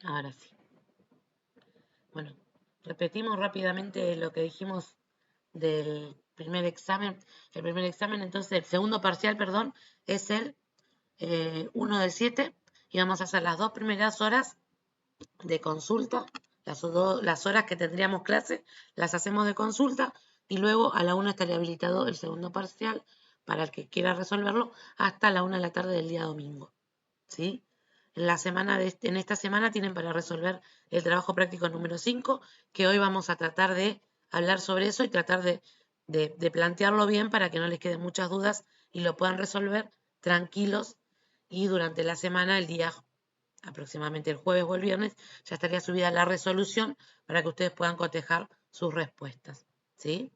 Ahora sí. Bueno, repetimos rápidamente lo que dijimos del primer examen. El primer examen, entonces, el segundo parcial, perdón, es el 1 del 7 y vamos a hacer las 2 primeras horas de consulta, las horas que tendríamos clase, las hacemos de consulta y luego a la 1 estaría habilitado el segundo parcial para el que quiera resolverlo hasta la 1 de la tarde del día domingo. ¿Sí? En esta semana tienen para resolver el trabajo práctico número 5, que hoy vamos a tratar de hablar sobre eso y tratar de plantearlo bien para que no les queden muchas dudas y lo puedan resolver tranquilos. Y durante la semana, el día aproximadamente el jueves o el viernes, ya estaría subida la resolución para que ustedes puedan cotejar sus respuestas. ¿Sí?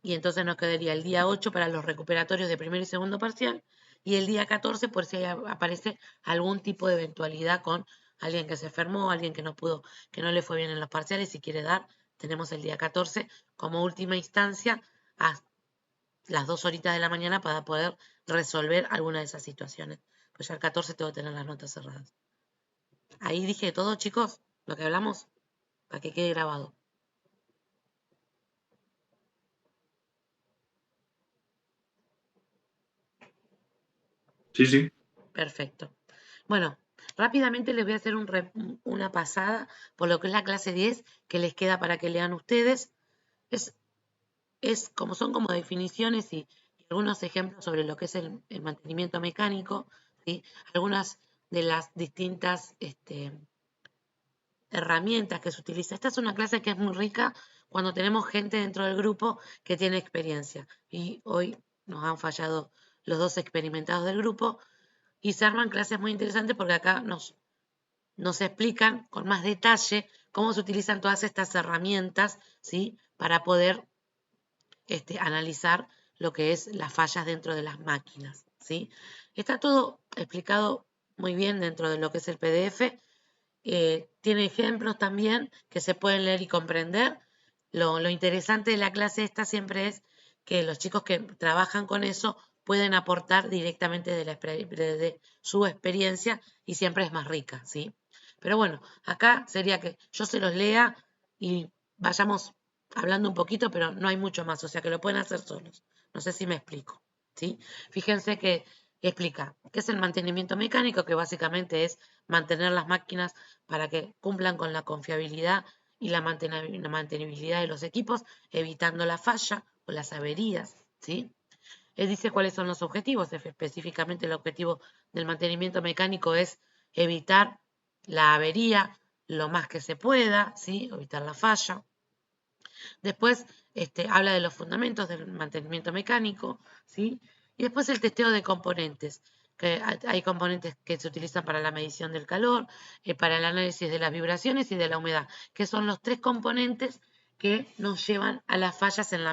Y entonces nos quedaría el día 8 para los recuperatorios de primer y segundo parcial y el día 14 por si aparece algún tipo de eventualidad con alguien que se enfermó, alguien que no pudo, que no le fue bien en los parciales y quiere dar, tenemos el día 14 como última instancia a las 2 horitas de la mañana para poder resolver alguna de esas situaciones. Pues ya el 14 tengo que tener las notas cerradas. Ahí dije todo, chicos, lo que hablamos, para que quede grabado. Sí, sí. Perfecto. Bueno, rápidamente les voy a hacer una pasada por lo que es la clase 10 que les queda para que lean ustedes. Es, son como definiciones y algunos ejemplos sobre lo que es el mantenimiento mecánico, ¿sí? Algunas de las distintas herramientas que se utiliza. Esta es una clase que es muy rica cuando tenemos gente dentro del grupo que tiene experiencia. Y hoy nos han fallado los dos experimentados del grupo y se arman clases muy interesantes porque acá nos explican con más detalle cómo se utilizan todas estas herramientas, ¿sí? Para poder analizar lo que es las fallas dentro de las máquinas, ¿sí? Está todo explicado muy bien dentro de lo que es el PDF. Tiene ejemplos también que se pueden leer y comprender. Lo interesante de la clase esta siempre es que los chicos que trabajan con eso pueden aportar directamente de su experiencia y siempre es más rica, ¿sí? Pero bueno, acá sería que yo se los lea y vayamos hablando un poquito, pero no hay mucho más, o sea que lo pueden hacer solos. No sé si me explico, ¿sí? Fíjense que explica qué es el mantenimiento mecánico, que básicamente es mantener las máquinas para que cumplan con la confiabilidad y la mantenibilidad de los equipos, evitando la falla o las averías, ¿sí? Él dice cuáles son los objetivos. Específicamente el objetivo del mantenimiento mecánico es evitar la avería lo más que se pueda, ¿sí? Evitar la falla. Después habla de los fundamentos del mantenimiento mecánico, ¿sí? Y después el testeo de componentes, que hay componentes que se utilizan para la medición del calor, para el análisis de las vibraciones y de la humedad, que son los 3 componentes que nos llevan a las fallas en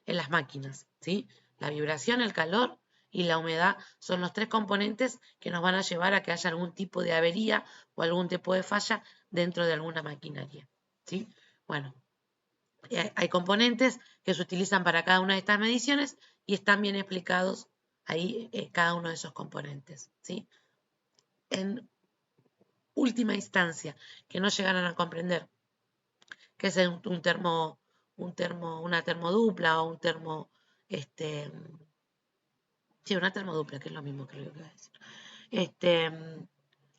las máquinas, ¿sí? La vibración, el calor y la humedad son los 3 componentes que nos van a llevar a que haya algún tipo de avería o algún tipo de falla dentro de alguna maquinaria, ¿sí? Bueno, hay componentes que se utilizan para cada una de estas mediciones y están bien explicados ahí cada uno de esos componentes, ¿sí? En última instancia, que no llegaran a comprender qué es una termodupla o un termo, este, sí, una termodupla, que es lo mismo que lo que voy a decir.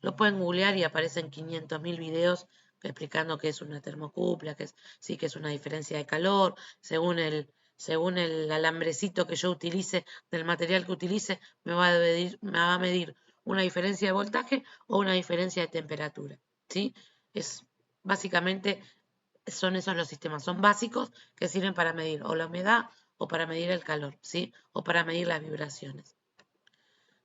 Lo pueden googlear y aparecen 500.000 videos explicando qué es una termocupla, sí que es una diferencia de calor, según el alambrecito que yo utilice, del material que utilice, me va a medir una diferencia de voltaje o una diferencia de temperatura, ¿sí? Es básicamente son esos los sistemas, son básicos que sirven para medir o la humedad o para medir el calor, ¿sí? O para medir las vibraciones.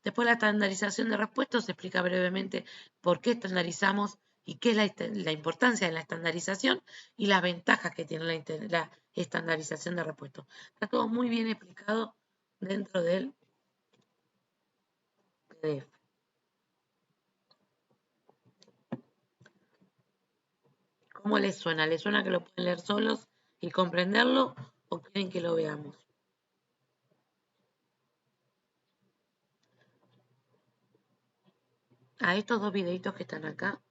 Después la estandarización de repuestos se explica brevemente por qué estandarizamos y qué es la importancia de la estandarización y las ventajas que tiene la estandarización de repuestos. Está todo muy bien explicado dentro del PDF. ¿Cómo les suena? ¿Les suena que lo pueden leer solos y comprenderlo o quieren que lo veamos? a estos dos videitos que están acá,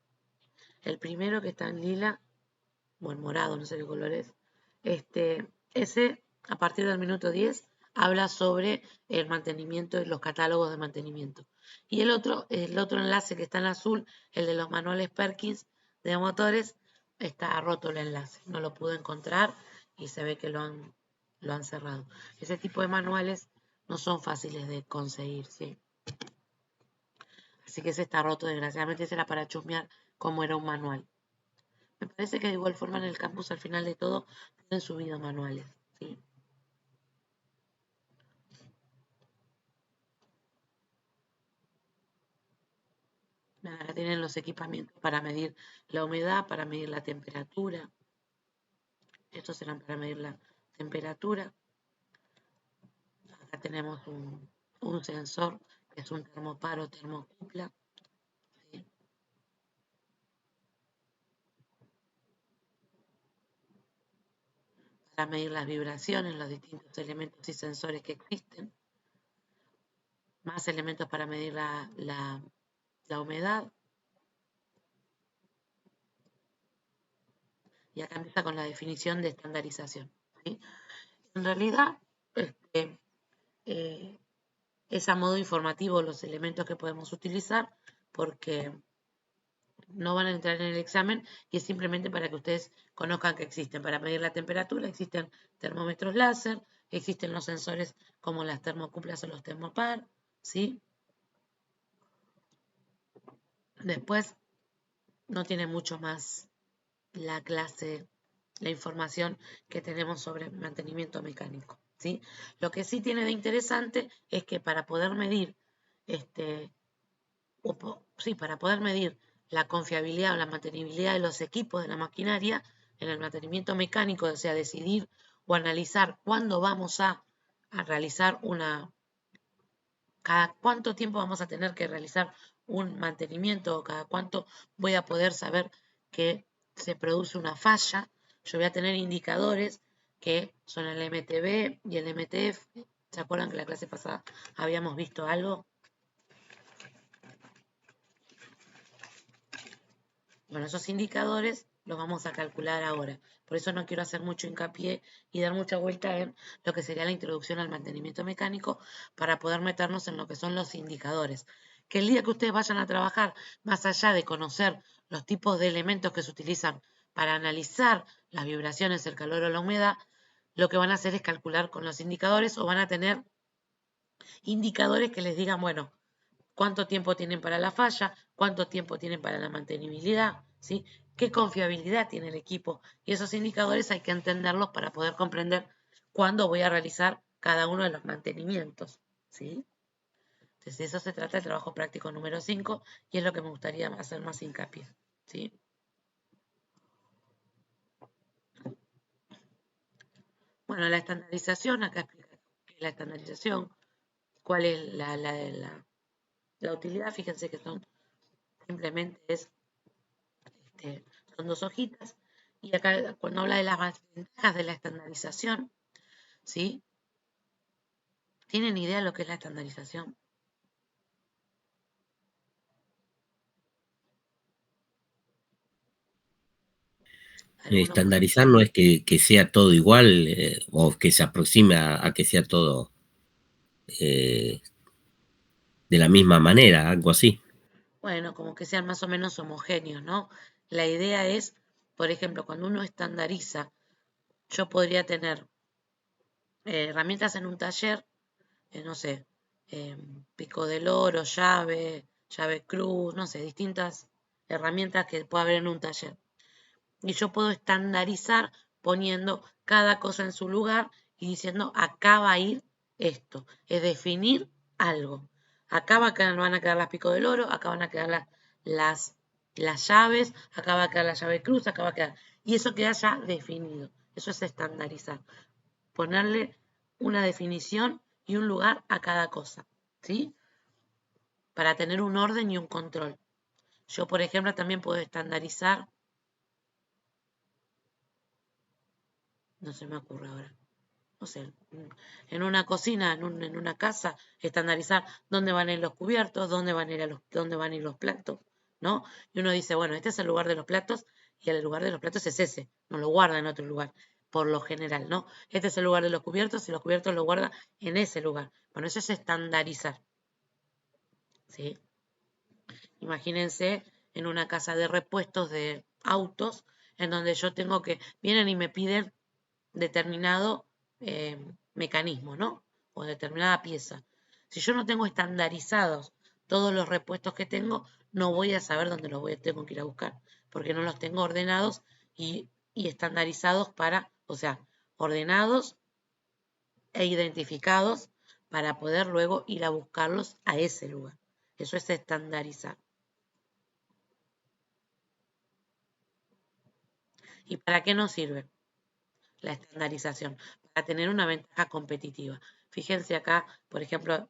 el primero que está en lila, o en morado, no sé qué color es, ese, a partir del minuto 10, habla sobre el mantenimiento y los catálogos de mantenimiento. Y el otro enlace que está en azul, el de los manuales Perkins de motores, está roto el enlace, no lo pude encontrar y se ve que lo han cerrado. Ese tipo de manuales no son fáciles de conseguir, ¿sí? Así que ese está roto, desgraciadamente ese era para chusmear cómo era un manual. Me parece que de igual forma en el campus al final de todo tienen subido manuales, ¿sí? Acá tienen los equipamientos para medir la humedad, para medir la temperatura. Estos serán para medir la temperatura. Acá tenemos un sensor que es un termopar o termocupla. ¿Sí? Para medir las vibraciones, los distintos elementos y sensores que existen. Más elementos para medir la humedad. Y acá empieza con la definición de estandarización, ¿sí? En realidad, es a modo informativo los elementos que podemos utilizar porque no van a entrar en el examen y es simplemente para que ustedes conozcan que existen. Para medir la temperatura existen termómetros láser, existen los sensores como las termocuplas o los termopar, ¿sí? Después no tiene mucho más la clase, la información que tenemos sobre mantenimiento mecánico, ¿sí? Lo que sí tiene de interesante es que para poder medir para poder medir la confiabilidad o la mantenibilidad de los equipos de la maquinaria en el mantenimiento mecánico, o sea, decidir o analizar cuándo vamos a realizar cada cuánto tiempo vamos a tener que realizar un mantenimiento o cada cuánto voy a poder saber que se produce una falla. Yo voy a tener indicadores que son el MTB y el MTF. ¿Se acuerdan que la clase pasada habíamos visto algo? Bueno, esos indicadores los vamos a calcular ahora. Por eso no quiero hacer mucho hincapié y dar mucha vuelta en lo que sería la introducción al mantenimiento mecánico para poder meternos en lo que son los indicadores. Que el día que ustedes vayan a trabajar, más allá de conocer los tipos de elementos que se utilizan para analizar las vibraciones, el calor o la humedad, lo que van a hacer es calcular con los indicadores o van a tener indicadores que les digan, bueno, cuánto tiempo tienen para la falla, cuánto tiempo tienen para la mantenibilidad, ¿sí? Qué confiabilidad tiene el equipo. Y esos indicadores hay que entenderlos para poder comprender cuándo voy a realizar cada uno de los mantenimientos, ¿sí? Entonces, de eso se trata el trabajo práctico número 5 y es lo que me gustaría hacer más hincapié, ¿sí? Bueno, la estandarización, acá explica qué es la estandarización, cuál es la utilidad. Fíjense que simplemente son dos hojitas. Y acá cuando habla de las ventajas de la estandarización, ¿sí? ¿Tienen idea de lo que es la estandarización? Estandarizar no es que sea todo igual o que se aproxime a que sea todo de la misma manera, algo así. Bueno, como que sean más o menos homogéneos, ¿no? La idea es, por ejemplo, cuando uno estandariza, yo podría tener herramientas en un taller, no sé, pico del oro, llave cruz, no sé, distintas herramientas que pueda haber en un taller. Y yo puedo estandarizar poniendo cada cosa en su lugar y diciendo, acá va a ir esto. Es definir algo. Acá van a quedar las picos del oro, acá van a quedar las llaves, acá va a quedar la llave cruz, acá va a quedar. Y eso queda ya definido. Eso es estandarizar. Ponerle una definición y un lugar a cada cosa, ¿sí? Para tener un orden y un control. Yo, por ejemplo, también puedo estandarizar, no se me ocurre ahora, no sé, en una cocina, en una casa, estandarizar dónde van a ir los cubiertos, dónde van a ir los platos, ¿no? Y uno dice, bueno, este es el lugar de los platos y el lugar de los platos es ese, no lo guarda en otro lugar, por lo general, ¿no? Este es el lugar de los cubiertos y los cubiertos los guarda en ese lugar. Bueno, eso es estandarizar, ¿sí? Imagínense en una casa de repuestos de autos, en donde yo tengo que, vienen y me piden determinado mecanismo, ¿no? O determinada pieza. Si yo no tengo estandarizados todos los repuestos que tengo, no voy a saber dónde tengo que ir a buscar, porque no los tengo ordenados y estandarizados o sea, ordenados e identificados para poder luego ir a buscarlos a ese lugar. Eso es estandarizar. ¿Y para qué nos sirve la estandarización? Para tener una ventaja competitiva. Fíjense acá, por ejemplo,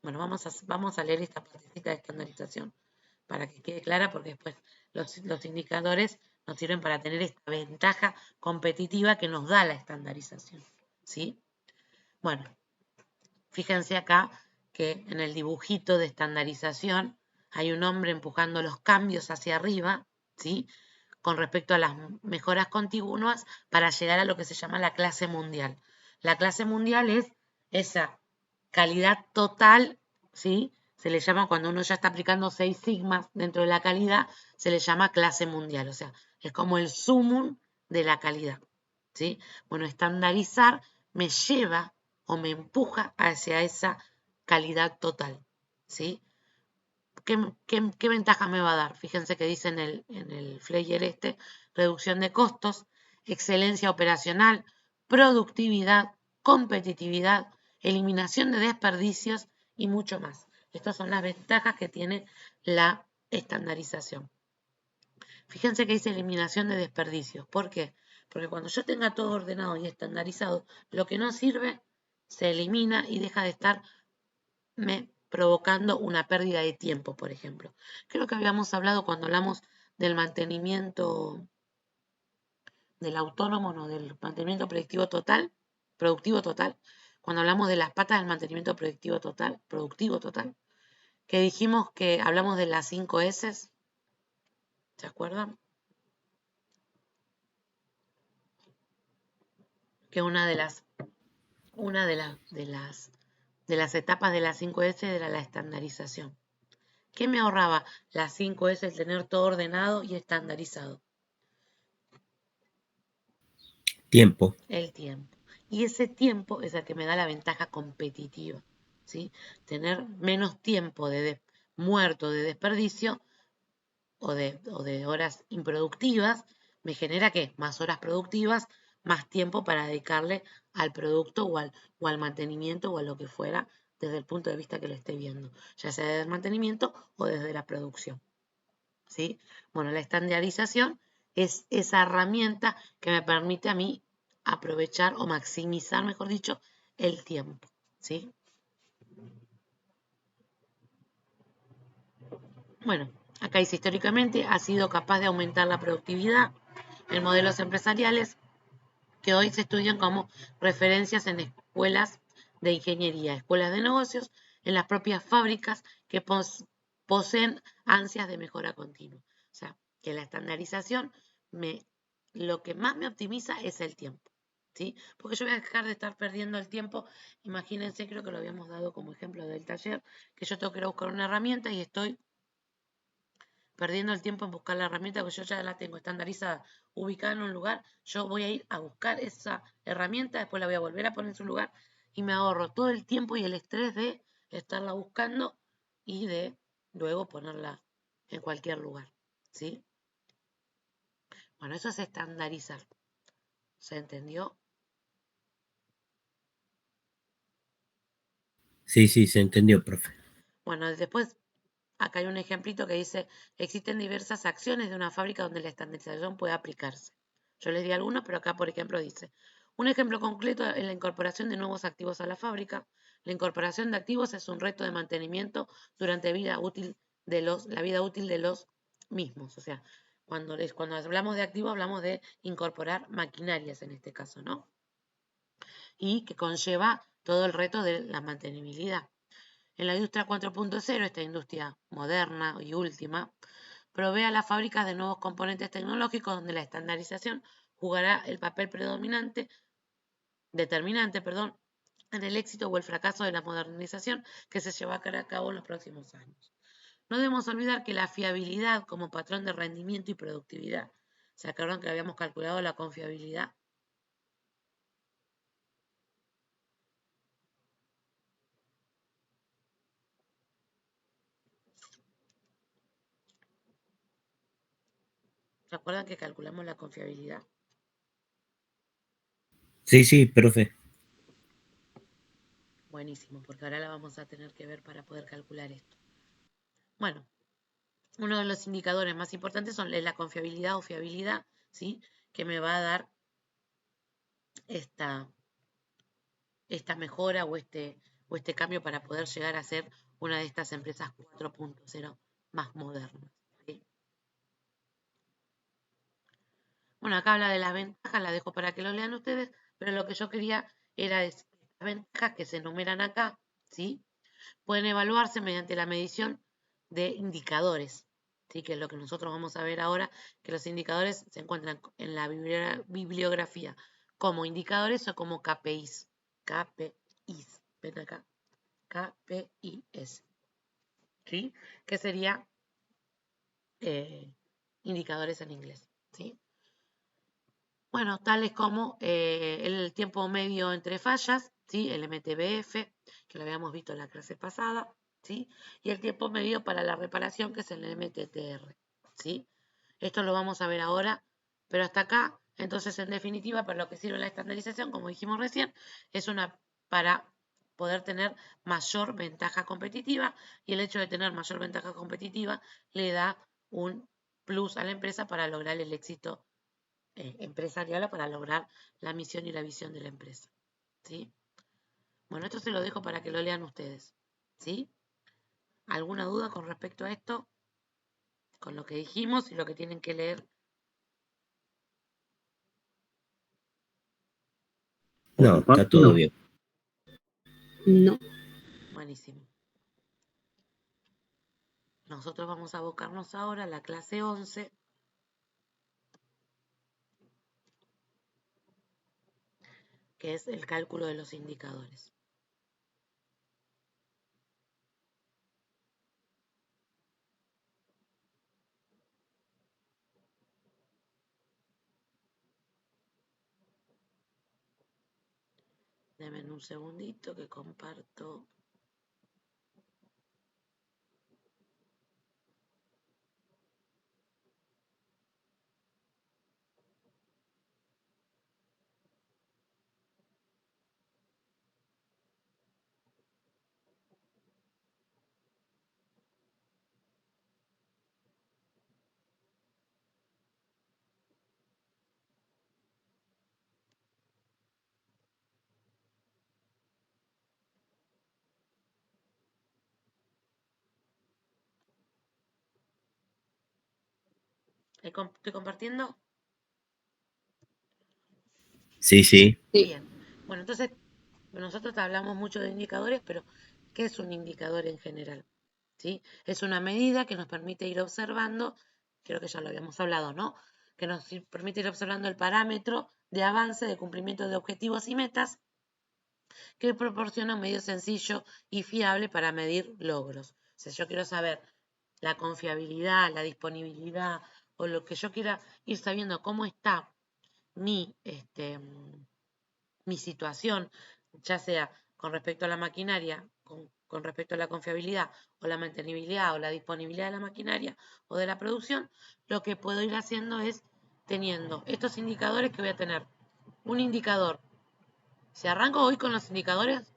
bueno, vamos a leer esta partecita de estandarización para que quede clara, porque después los indicadores nos sirven para tener esta ventaja competitiva que nos da la estandarización, ¿sí? Bueno, fíjense acá que en el dibujito de estandarización hay un hombre empujando los cambios hacia arriba, ¿sí? Con respecto a las mejoras continuas para llegar a lo que se llama la clase mundial. La clase mundial es esa calidad total, ¿sí? Se le llama, cuando uno ya está aplicando 6 sigmas dentro de la calidad, se le llama clase mundial, o sea, es como el sumum de la calidad, ¿sí? Bueno, estandarizar me lleva o me empuja hacia esa calidad total, ¿sí? ¿Qué ventaja me va a dar? Fíjense que dice en el flyer reducción de costos, excelencia operacional, productividad, competitividad, eliminación de desperdicios y mucho más. Estas son las ventajas que tiene la estandarización. Fíjense que dice eliminación de desperdicios. ¿Por qué? Porque cuando yo tenga todo ordenado y estandarizado, lo que no sirve se elimina y deja de estar provocando una pérdida de tiempo, por ejemplo. Creo que habíamos hablado cuando hablamos del mantenimiento del autónomo, no, del mantenimiento productivo total, cuando hablamos de las patas del mantenimiento productivo total, que dijimos que hablamos de las 5 S, ¿se acuerdan? Que una de las etapas de las 5 S era la estandarización. ¿Qué me ahorraba las 5 S el tener todo ordenado y estandarizado? Tiempo. El tiempo. Y ese tiempo es el que me da la ventaja competitiva, ¿sí? Tener menos tiempo muerto de desperdicio o de horas improductivas me genera ¿qué? Más horas productivas, más tiempo para dedicarle al producto o al mantenimiento o a lo que fuera desde el punto de vista que lo esté viendo, ya sea desde el mantenimiento o desde la producción, ¿sí? Bueno, la estandarización es esa herramienta que me permite a mí aprovechar o maximizar, mejor dicho, el tiempo, ¿sí? Bueno, acá dice históricamente ha sido capaz de aumentar la productividad en modelos empresariales que hoy se estudian como referencias en escuelas de ingeniería, escuelas de negocios, en las propias fábricas que poseen ansias de mejora continua. O sea, que la estandarización lo que más me optimiza es el tiempo, ¿sí? Porque yo voy a dejar de estar perdiendo el tiempo. Imagínense, creo que lo habíamos dado como ejemplo del taller, que yo tengo que ir a buscar una herramienta y estoy perdiendo el tiempo en buscar la herramienta, porque yo ya la tengo estandarizada, ubicada en un lugar. Yo voy a ir a buscar esa herramienta, después la voy a volver a poner en su lugar y me ahorro todo el tiempo y el estrés de estarla buscando y de luego ponerla en cualquier lugar, ¿sí? Bueno, eso es estandarizar. ¿Se entendió? Sí, se entendió, profe. Bueno, después acá hay un ejemplito que dice, existen diversas acciones de una fábrica donde la estandarización puede aplicarse. Yo les di algunos, pero acá, por ejemplo, dice, un ejemplo concreto es la incorporación de nuevos activos a la fábrica. La incorporación de activos es un reto de mantenimiento durante la vida útil de los mismos. O sea, cuando hablamos de activos, hablamos de incorporar maquinarias en este caso, ¿no? y que conlleva todo el reto de la mantenibilidad. En la industria 4.0, esta industria moderna y última, provee a las fábricas de nuevos componentes tecnológicos donde la estandarización jugará el papel determinante, en el éxito o el fracaso de la modernización que se llevará a cabo en los próximos años. No debemos olvidar que la fiabilidad como patrón de rendimiento y productividad. ¿Se acuerdan que habíamos calculado la confiabilidad? ¿Se acuerdan que calculamos la confiabilidad? Sí, sí, profe. Buenísimo, porque ahora la vamos a tener que ver para poder calcular esto. Bueno, uno de los indicadores más importantes es la confiabilidad o fiabilidad, ¿sí? Que me va a dar esta mejora o este cambio para poder llegar a ser una de estas empresas 4.0 más modernas. ¿Sí? Bueno, acá habla de las ventajas, la dejo para que lo lean ustedes, pero lo que yo quería era decir que las ventajas que se enumeran acá, ¿sí? Pueden evaluarse mediante la medición de indicadores, ¿sí? Que es lo que nosotros vamos a ver ahora, que los indicadores se encuentran en la bibliografía como indicadores o como KPIs. KPIs, ven acá, KPIs, ¿sí? Que sería indicadores en inglés, ¿sí? Bueno, tales como el tiempo medio entre fallas, ¿sí? El MTBF, que lo habíamos visto en la clase pasada, ¿sí? Y el tiempo medio para la reparación, que es el MTTR, ¿sí? Esto lo vamos a ver ahora, pero hasta acá, entonces, en definitiva, para lo que sirve la estandarización, como dijimos recién, es para poder tener mayor ventaja competitiva, y el hecho de tener mayor ventaja competitiva le da un plus a la empresa para lograr el éxito empresarial o para lograr la misión y la visión de la empresa. ¿Sí? Bueno, esto se lo dejo para que lo lean ustedes. ¿Sí? ¿Alguna duda con respecto a esto? Con lo que dijimos y lo que tienen que leer. No, está todo bien. No. Buenísimo. Nosotros vamos a abocarnos ahora a la clase 11. Que es el cálculo de los indicadores. Denme un segundito que comparto. ¿Estoy compartiendo? Sí, sí. Bien. Bueno, entonces nosotros hablamos mucho de indicadores, pero ¿qué es un indicador en general? ¿Sí? Es una medida que nos permite ir observando, creo que ya lo habíamos hablado, ¿no? Que nos permite ir observando el parámetro de avance de cumplimiento de objetivos y metas que proporciona un medio sencillo y fiable para medir logros. O sea, yo quiero saber la confiabilidad, la disponibilidad o lo que yo quiera ir sabiendo cómo está mi situación, ya sea con respecto a la maquinaria, con respecto a la confiabilidad o la mantenibilidad o la disponibilidad de la maquinaria o de la producción, lo que puedo ir haciendo es teniendo estos indicadores que voy a tener. Un indicador. Si arranco hoy con los indicadores,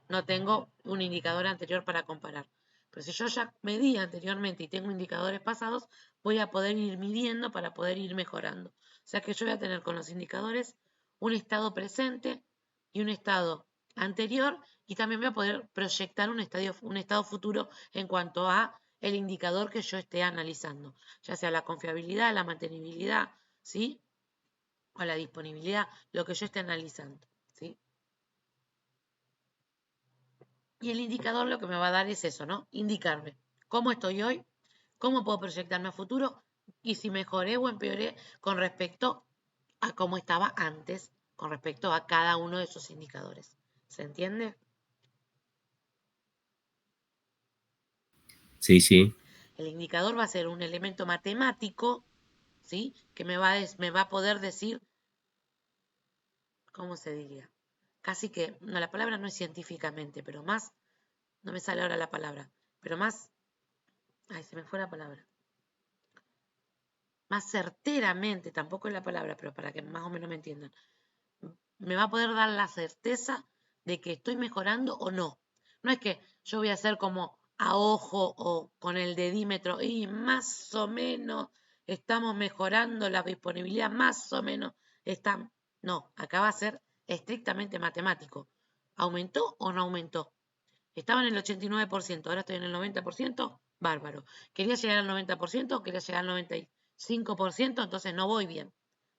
no tengo un indicador anterior para comparar. Pero si yo ya medí anteriormente y tengo indicadores pasados, voy a poder ir midiendo para poder ir mejorando. O sea que yo voy a tener con los indicadores un estado presente y un estado anterior, y también voy a poder proyectar un estado futuro en cuanto a el indicador que yo esté analizando, ya sea la confiabilidad, la mantenibilidad, ¿sí? O la disponibilidad, lo que yo esté analizando, ¿sí? Y el indicador lo que me va a dar es eso, ¿no? Indicarme cómo estoy hoy, cómo puedo proyectarme a futuro y si mejoré o empeoré con respecto a cómo estaba antes, con respecto a cada uno de esos indicadores. ¿Se entiende? Sí, sí. El indicador va a ser un elemento matemático, ¿sí? Que me va a poder decir, ¿cómo se diría? Casi que, no, la palabra no es científicamente, pero más, no me sale ahora la palabra, pero más, ay, se me fue la palabra. Más certeramente, tampoco es la palabra, pero para que más o menos me entiendan, me va a poder dar la certeza de que estoy mejorando o no. No es que yo voy a hacer como a ojo o con el dedímetro y más o menos estamos mejorando la disponibilidad, más o menos está. No, acá va a ser estrictamente matemático. ¿Aumentó o no aumentó? Estaba en el 89%, ahora estoy en el 90%, bárbaro. Quería llegar al 90%, quería llegar al 95%, entonces no voy bien.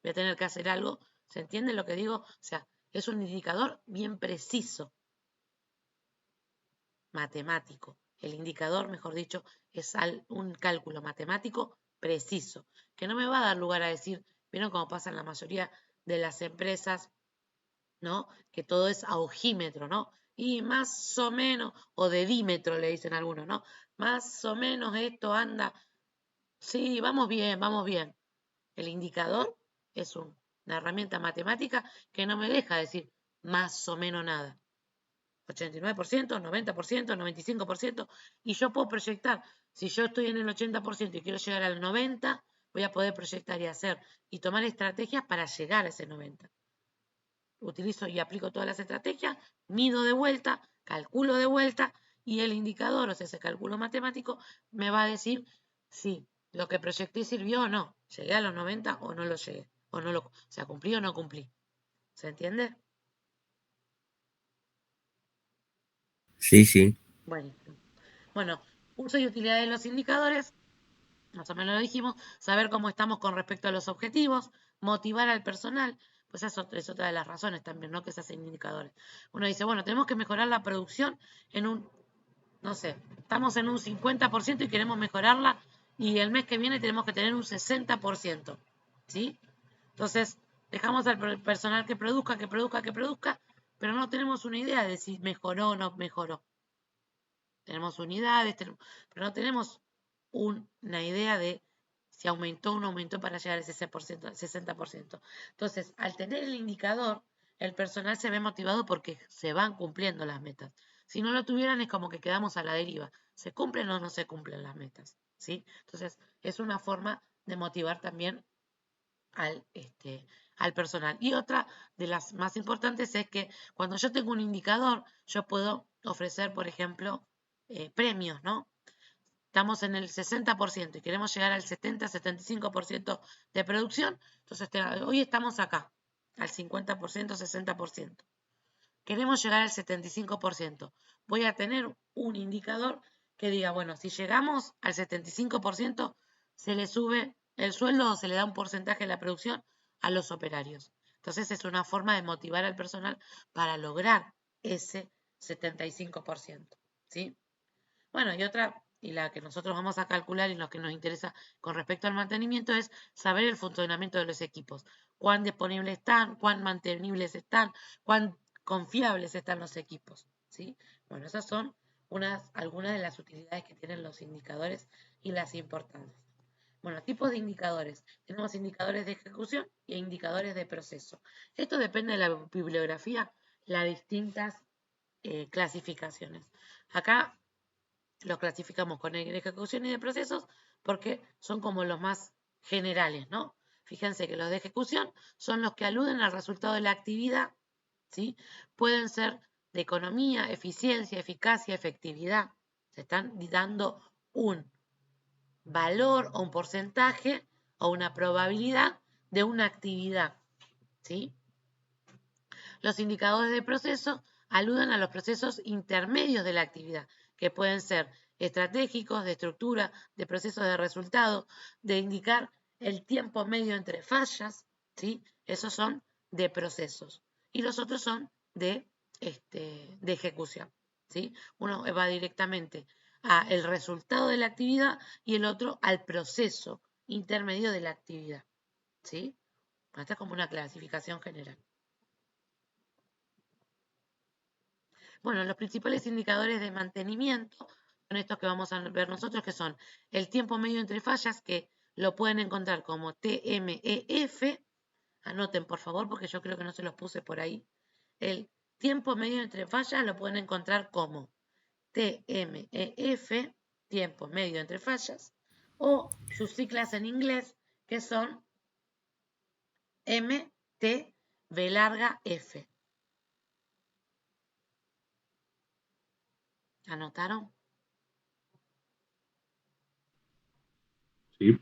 Voy a tener que hacer algo. ¿Se entiende lo que digo? O sea, es un indicador bien preciso, matemático. El indicador, mejor dicho, es un cálculo matemático preciso, que no me va a dar lugar a decir, ¿vieron cómo pasa en la mayoría de las empresas, ¿no? Que todo es a ojímetro, ¿no? Y más o menos, o dedímetro le dicen algunos, ¿no? Más o menos esto anda, sí, vamos bien, vamos bien. El indicador es una herramienta matemática que no me deja decir más o menos nada. 89%, 90%, 95%, y yo puedo proyectar. Si yo estoy en el 80% y quiero llegar al 90%, voy a poder proyectar y hacer y tomar estrategias para llegar a ese 90%. Utilizo y aplico todas las estrategias, mido de vuelta, calculo de vuelta y el indicador, o sea, ese cálculo matemático, me va a decir si lo que proyecté sirvió o no. ¿Llegué a los 90 o no lo llegué? O sea, ¿cumplí o no cumplí? ¿Se entiende? Sí, sí. Buenísimo. Bueno, uso y utilidad de los indicadores, más o menos lo dijimos, saber cómo estamos con respecto a los objetivos, motivar al personal, pues eso es otra de las razones también, ¿no? Que se hacen indicadores. Uno dice, bueno, tenemos que mejorar la producción en un, no sé, estamos en un 50% y queremos mejorarla y el mes que viene tenemos que tener un 60%, ¿sí? Entonces, dejamos al personal que produzca, pero no tenemos una idea de si mejoró o no mejoró. Tenemos unidades, pero no tenemos una idea de si aumentó o no aumentó para llegar a ese 60%. Entonces, al tener el indicador, el personal se ve motivado porque se van cumpliendo las metas. Si no lo tuvieran, es como que quedamos a la deriva. ¿Se cumplen o no se cumplen las metas? ¿Sí? Entonces, es una forma de motivar también al personal. Y otra de las más importantes es que cuando yo tengo un indicador, yo puedo ofrecer, por ejemplo, premios, ¿no? Estamos en el 60% y queremos llegar al 70-75% de producción, entonces hoy estamos acá, al 50%, 60%. Queremos llegar al 75%. Voy a tener un indicador que diga, bueno, si llegamos al 75%, se le sube el sueldo o se le da un porcentaje de la producción a los operarios. Entonces es una forma de motivar al personal para lograr ese 75%. ¿Sí? Bueno, y otra, y la que nosotros vamos a calcular y lo que nos interesa con respecto al mantenimiento es saber el funcionamiento de los equipos. Cuán disponibles están, cuán mantenibles están, cuán confiables están los equipos. ¿Sí? Bueno, esas son algunas de las utilidades que tienen los indicadores y las importancias. Bueno, tipos de indicadores. Tenemos indicadores de ejecución e indicadores de proceso. Esto depende de la bibliografía, las distintas clasificaciones. Acá los clasificamos con de ejecución y de procesos porque son como los más generales, ¿no? Fíjense que los de ejecución son los que aluden al resultado de la actividad, ¿sí? Pueden ser de economía, eficiencia, eficacia, efectividad. Se están dando un valor o un porcentaje o una probabilidad de una actividad, ¿sí? Los indicadores de proceso aluden a los procesos intermedios de la actividad, que pueden ser estratégicos, de estructura, de procesos de resultado, de indicar el tiempo medio entre fallas, ¿sí? Esos son de procesos. Y los otros son de ejecución. ¿sí? Uno va directamente al resultado de la actividad y el otro al proceso intermedio de la actividad, ¿sí? Esta es como una clasificación general. Bueno, los principales indicadores de mantenimiento son estos que vamos a ver nosotros, que son el tiempo medio entre fallas, que lo pueden encontrar como TMEF. Anoten, por favor, porque yo creo que no se los puse por ahí. El tiempo medio entre fallas lo pueden encontrar como TMEF, tiempo medio entre fallas, o sus siglas en inglés, que son MTV. ¿Anotaron? Sí.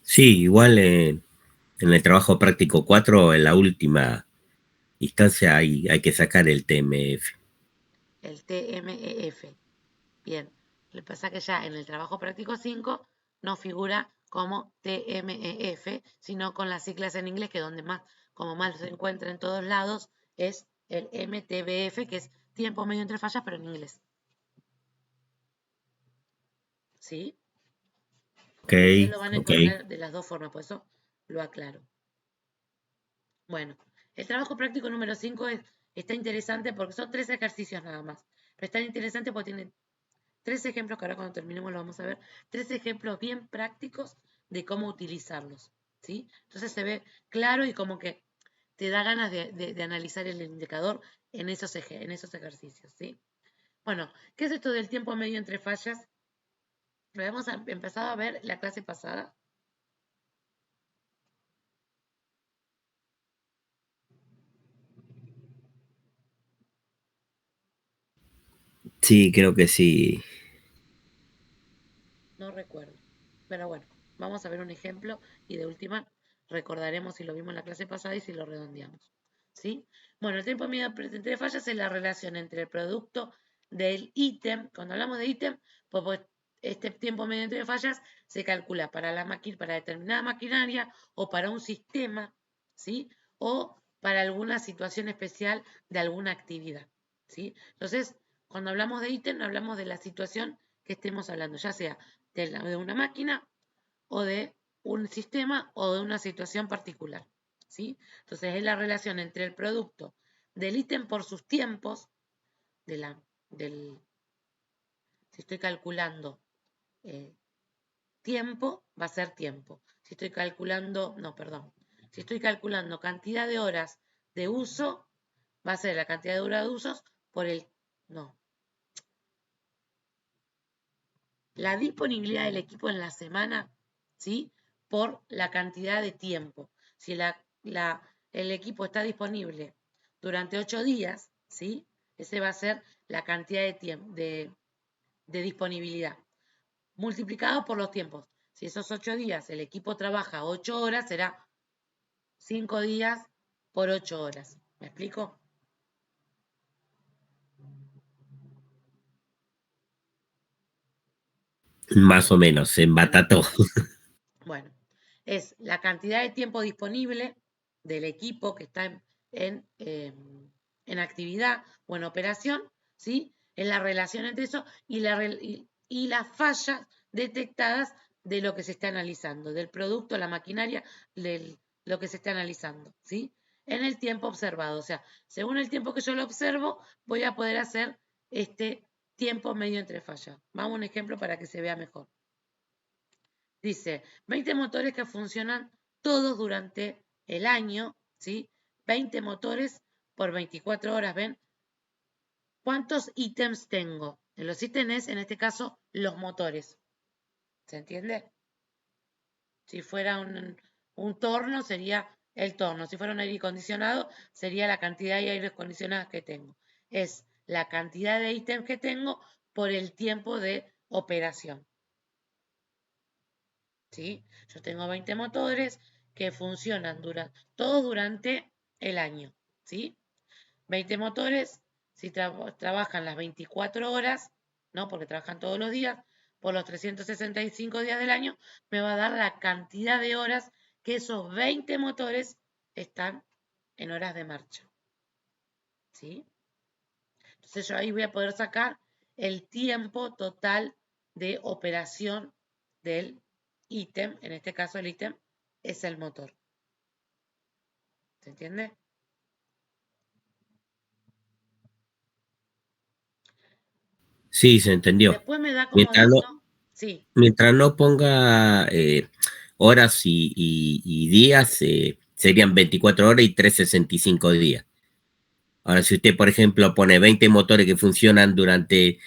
Sí, igual en el trabajo práctico 4, en la última instancia hay que sacar el TMF. El TMEF. Bien, lo que pasa es que ya en el trabajo práctico 5 no figura como TMEF, sino con las siglas en inglés, que donde más, como más se encuentra en todos lados, es el MTBF, que es tiempo medio entre fallas, pero en inglés. ¿Sí? Ok, Ustedes lo van a ok. encontrar de las dos formas, por eso lo aclaro. Bueno, el trabajo práctico número 5 está interesante porque son 3 ejercicios nada más. Pero está interesante porque tiene 3 ejemplos que ahora cuando terminemos lo vamos a ver. 3 ejemplos bien prácticos de cómo utilizarlos. ¿Sí? Entonces se ve claro y como que te da ganas de analizar el indicador en esos ejercicios. ¿Sí? Bueno, ¿qué es esto del tiempo medio entre fallas? Lo hemos empezado a ver la clase pasada. Sí, creo que sí. No recuerdo. Pero bueno, vamos a ver un ejemplo y de última recordaremos si lo vimos en la clase pasada y si lo redondeamos. ¿Sí? Bueno, el tiempo medio entre fallas es la relación entre el producto del ítem. Cuando hablamos de ítem, pues este tiempo medio entre fallas se calcula para para determinada maquinaria o para un sistema, ¿sí? O para alguna situación especial de alguna actividad, ¿sí? Entonces, cuando hablamos de ítem, hablamos de la situación que estemos hablando, ya sea de una máquina o de un sistema o de una situación particular, ¿sí? Entonces es la relación entre el producto del ítem por sus tiempos, si estoy calculando tiempo, va a ser tiempo. Si estoy calculando, no, perdón, si estoy calculando cantidad de horas de uso, va a ser la cantidad de horas de usos por la disponibilidad del equipo en la semana, ¿sí? Por la cantidad de tiempo. Si el equipo está disponible durante 8 días, ¿sí? Ese va a ser la cantidad de tiempo, de disponibilidad, multiplicado por los tiempos. Si esos 8 días el equipo trabaja 8 horas, será 5 días por 8 horas. ¿Me explico? Más o menos, se embatató. Bueno, es la cantidad de tiempo disponible del equipo que está en actividad o en operación, ¿sí? Es la relación entre eso y las fallas detectadas de lo que se está analizando, del producto, la maquinaria, lo que se está analizando, ¿sí? En el tiempo observado. O sea, según el tiempo que yo lo observo, voy a poder hacer este tiempo medio entre fallas. Vamos a un ejemplo para que se vea mejor. Dice, 20 motores que funcionan todos durante el año, ¿sí? 20 motores por 24 horas, ¿ven? ¿Cuántos ítems tengo? En los ítems, en este caso, los motores. ¿Se entiende? Si fuera un torno, sería el torno. Si fuera un aire acondicionado, sería la cantidad de aires acondicionados que tengo. Es la cantidad de ítems que tengo por el tiempo de operación. ¿Sí? Yo tengo 20 motores que funcionan todos durante el año, ¿sí? 20 motores, si trabajan las 24 horas, ¿no? Porque trabajan todos los días, por los 365 días del año, me va a dar la cantidad de horas que esos 20 motores están en horas de marcha, ¿sí? Entonces Entonces yo ahí voy a poder sacar el tiempo total de operación del ítem. En este caso el ítem es el motor. ¿Se entiende? Sí, se entendió. Después me da como Mientras no, dato. Sí, mientras no ponga horas y días, serían 24 horas y 365 días. Ahora, si usted, por ejemplo, pone 20 motores que funcionan durante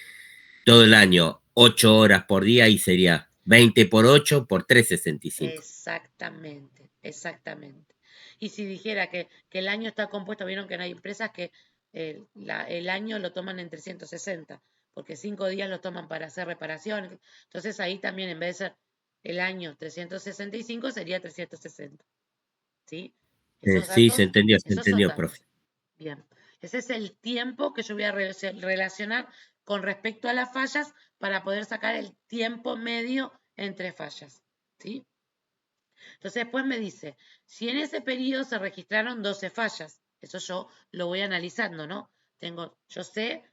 todo el año, 8 horas por día, y sería 20 por 8 por 365. exactamente, exactamente. Y si dijera que el año está compuesto, vieron que no hay empresas que el año lo toman en 360, porque 5 días lo toman para hacer reparaciones. Entonces ahí también en vez de ser el año 365 sería 360. ¿Sí? Sí, se Esos son entendió, profe. datos. Bien. Ese es el tiempo que yo voy a relacionar con respecto a las fallas para poder sacar el tiempo medio entre fallas. ¿Sí? Entonces después me dice, si en ese periodo se registraron 12 fallas, eso yo lo voy analizando, ¿no? Yo sé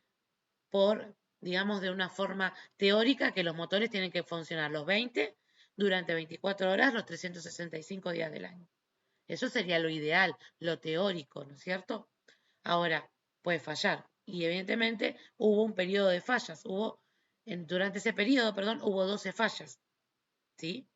por, digamos, de una forma teórica que los motores tienen que funcionar los 20 durante 24 horas, los 365 días del año. Eso sería lo ideal, lo teórico, ¿no es cierto? Ahora, puede fallar. Y evidentemente hubo un periodo de fallas. Durante ese periodo, perdón, hubo 12 fallas. ¿Sí?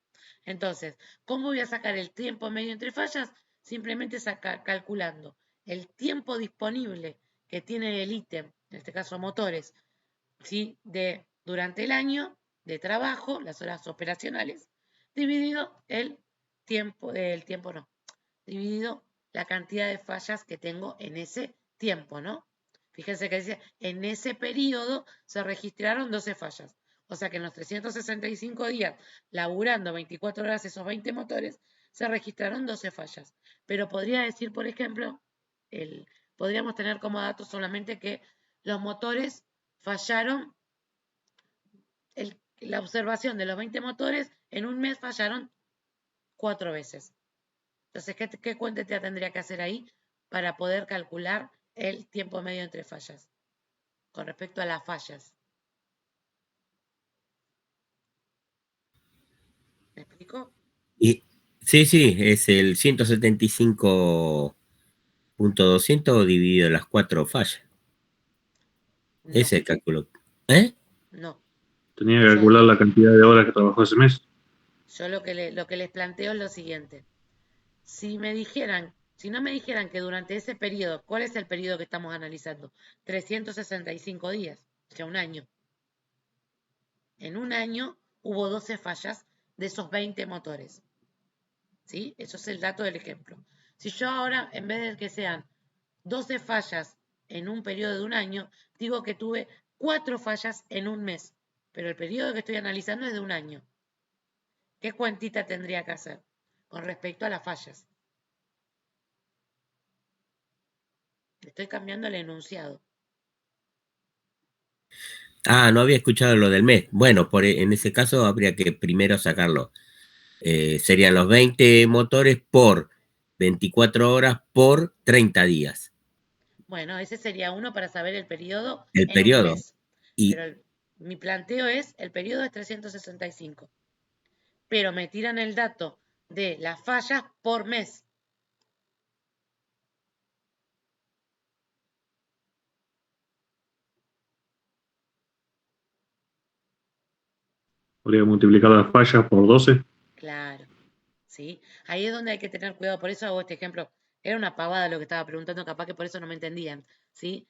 Entonces, ¿cómo voy a sacar el tiempo medio entre fallas? Simplemente calculando el tiempo disponible que tiene el ítem, en este caso motores, ¿sí? Durante el año de trabajo, las horas operacionales, dividido dividido la cantidad de fallas que tengo en ese tiempo, ¿no? Fíjense que dice, en ese periodo se registraron 12 fallas. O sea que en los 365 días, laburando 24 horas esos 20 motores, se registraron 12 fallas. Pero podría decir, por ejemplo, podríamos tener como dato solamente que los motores fallaron, la observación de los 20 motores en un mes fallaron 4 veces. Entonces, ¿qué cuenta tendría que hacer ahí para poder calcular el tiempo medio entre fallas? Con respecto a las fallas. ¿Me explico? Y, sí, es el 175.200 dividido en las 4 fallas. No, Ese es el cálculo. ¿Eh? no. Tenía que Yo, calcular la cantidad de horas que trabajó ese mes. yo lo que les planteo es lo siguiente. Si no me dijeran que durante ese periodo, ¿cuál es el periodo que estamos analizando? 365 días, o sea, un año. En un año hubo 12 fallas de esos 20 motores. ¿Sí? Eso es el dato del ejemplo. Si yo ahora, en vez de que sean 12 fallas en un periodo de un año, digo que tuve 4 fallas en un mes, pero el periodo que estoy analizando es de un año. ¿Qué cuentita tendría que hacer con respecto a las fallas? Estoy cambiando el enunciado. Ah, no había escuchado lo del mes. Bueno, en ese caso habría que primero sacarlo. Serían los 20 motores por 24 horas por 30 días. Bueno, ese sería uno para saber el periodo El en un periodo. mes. Y Pero mi planteo es, el periodo es 365. Pero me tiran el dato de las fallas por mes. Habría que multiplicar las fallas por 12. Claro, ¿sí? Ahí es donde hay que tener cuidado. Por eso hago este ejemplo. Era una pavada lo que estaba preguntando, capaz que por eso no me entendían, ¿sí?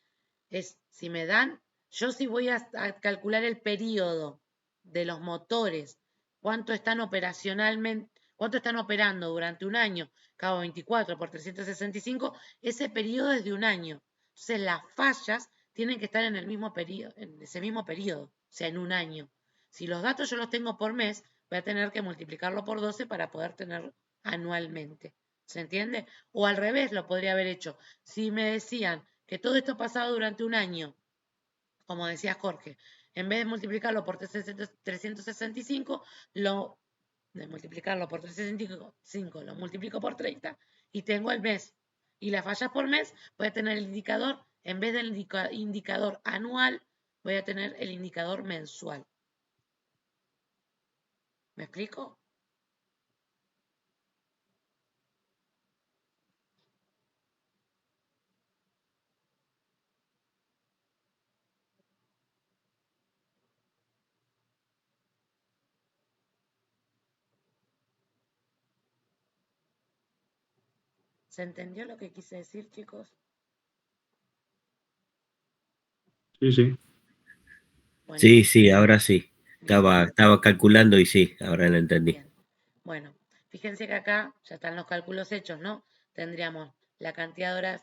Si me dan, yo sí voy a calcular el periodo de los motores, cuánto están operacionalmente, cuánto están operando durante un año, cabo 24 por 365, ese periodo es de un año. Entonces las fallas tienen que estar en el mismo periodo, en ese mismo periodo, o sea, en un año. Si los datos yo los tengo por mes, voy a tener que multiplicarlo por 12 para poder tenerlo anualmente. ¿Se entiende? O al revés lo podría haber hecho. Si me decían que todo esto pasaba durante un año, como decía Jorge, en vez de multiplicarlo por 365, de multiplicarlo por 365, lo multiplico por 30 y tengo el mes. Y las fallas por mes, voy a tener el indicador En vez del indicador anual, voy a tener el indicador mensual. ¿Me explico? ¿Se entendió lo que quise decir, chicos? Sí, sí. Sí, Buenísimo. sí, ahora sí. Bien, Estaba calculando y sí, ahora lo entendí. bien. Bueno, fíjense que acá ya están los cálculos hechos, ¿no? Tendríamos la cantidad de horas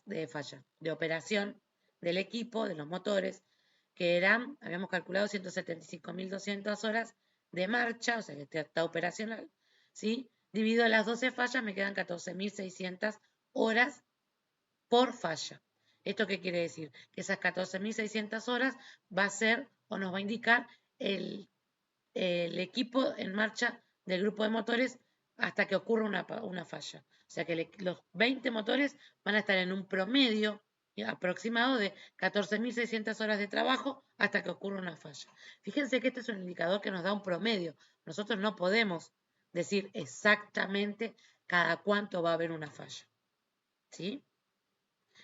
de operación del equipo, de los motores, que eran, habíamos calculado 175.200 horas de marcha, o sea que está operacional, ¿sí? Dividido las 12 fallas me quedan 14.600 horas por falla. ¿Esto qué quiere decir? Que esas 14.600 horas va a ser o nos va a indicar el equipo en marcha del grupo de motores hasta que ocurra una falla. O sea que los 20 motores van a estar en un promedio aproximado de 14.600 horas de trabajo hasta que ocurra una falla. Fíjense que este es un indicador que nos da un promedio. Nosotros no podemos decir exactamente cada cuánto va a haber una falla. ¿Sí?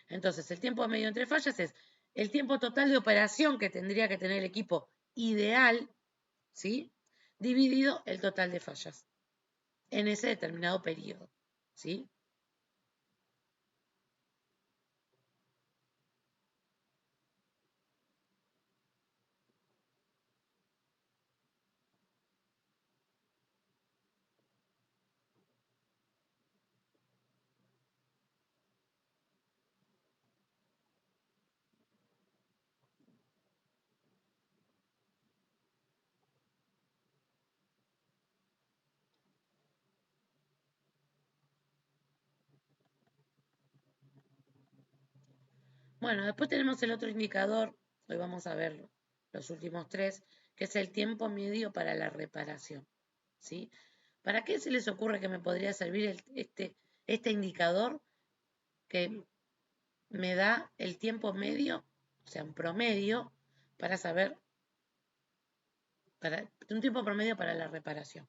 Entonces, el tiempo medio entre fallas es el tiempo total de operación que tendría que tener el equipo ideal, ¿sí? Dividido el total de fallas en ese determinado periodo, ¿sí? Bueno, después tenemos el otro indicador, hoy vamos a ver los últimos tres, que es el tiempo medio para la reparación, ¿sí? ¿Para qué se les ocurre que me podría servir este indicador que me da el tiempo medio, o sea, un promedio, para saber, un tiempo promedio para la reparación?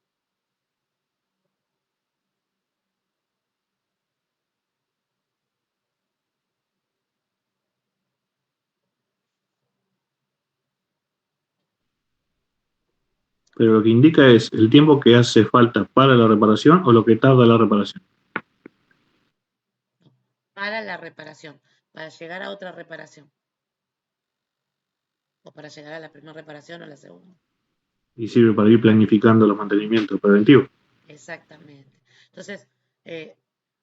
Pero lo que indica es el tiempo que hace falta para la reparación o lo que tarda la reparación. Para la reparación, para llegar a otra reparación, o para llegar a la primera reparación o la segunda. Y sirve para ir planificando los mantenimientos preventivos. Exactamente. Entonces,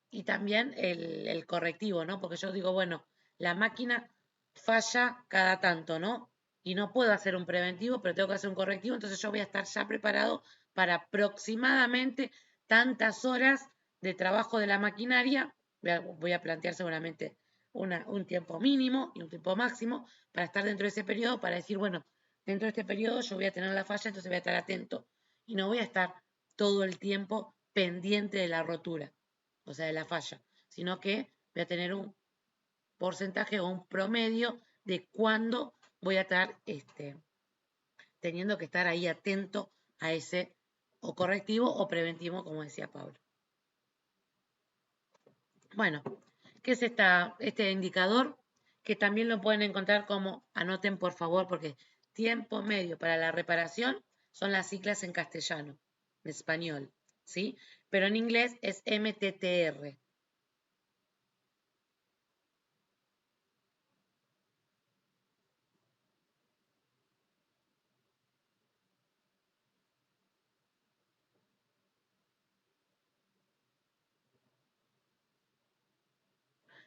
y también el correctivo, ¿no? Porque yo digo, bueno, la máquina falla cada tanto, ¿no? Y no puedo hacer un preventivo, pero tengo que hacer un correctivo, entonces yo voy a estar ya preparado para aproximadamente tantas horas de trabajo de la maquinaria. Voy a plantear seguramente un tiempo mínimo y un tiempo máximo para estar dentro de ese periodo, para decir, bueno, dentro de este periodo yo voy a tener la falla, entonces voy a estar atento y no voy a estar todo el tiempo pendiente de la rotura, o sea, de la falla, sino que voy a tener un porcentaje o un promedio de cuándo voy a estar teniendo que estar ahí atento a ese o correctivo o preventivo, como decía Pablo. Bueno, ¿qué es este indicador? Que también lo pueden encontrar como, anoten por favor, porque tiempo medio para la reparación son las siglas en castellano, en español, ¿sí? Pero en inglés es MTTR.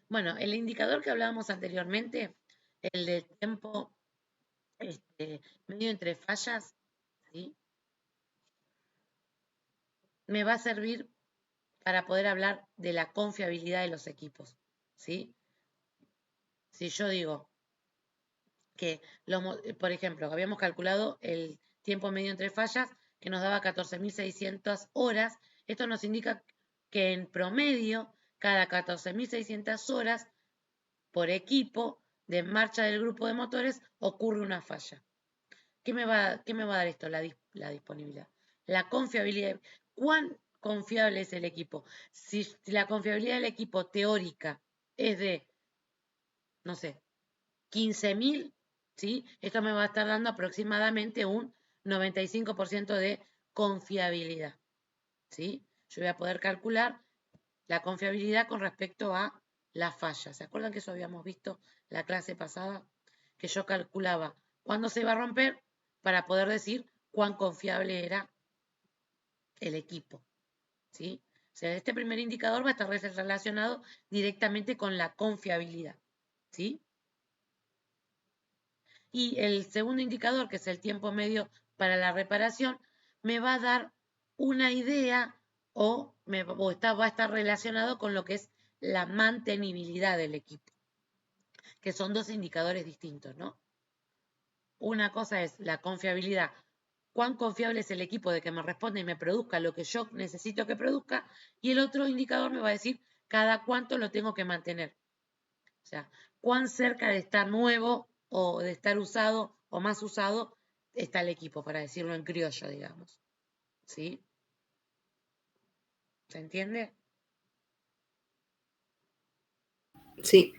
Bueno, el indicador que hablábamos anteriormente, el del tiempo medio entre fallas, ¿sí? Me va a servir para poder hablar de la confiabilidad de los equipos, ¿sí? Si yo digo que, por ejemplo, habíamos calculado el tiempo medio entre fallas que nos daba 14.600 horas, esto nos indica que en promedio, cada 14.600 horas por equipo, de marcha del grupo de motores ocurre una falla. ¿Qué me va a dar esto? La disponibilidad. La confiabilidad. ¿Cuán confiable es el equipo? Si la confiabilidad del equipo teórica es de, no sé, 15.000, ¿sí? Esto me va a estar dando aproximadamente un 95% de confiabilidad, ¿sí? Yo voy a poder calcular la confiabilidad con respecto a la falla. ¿Se acuerdan que eso habíamos visto la clase pasada? Que yo calculaba cuándo se iba a romper para poder decir cuán confiable era el equipo, ¿sí? O sea, este primer indicador va a estar relacionado directamente con la confiabilidad, ¿sí? Y el segundo indicador, que es el tiempo medio para la reparación, me va a dar una idea o va a estar relacionado con lo que es la mantenibilidad del equipo, que son dos indicadores distintos, ¿no? Una cosa es la confiabilidad, cuán confiable es el equipo de que me responda y me produzca lo que yo necesito que produzca, y el otro indicador me va a decir cada cuánto lo tengo que mantener. O sea, cuán cerca de estar nuevo o de estar usado o más usado está el equipo, para decirlo en criollo, digamos. ¿Sí? ¿Se entiende? Sí.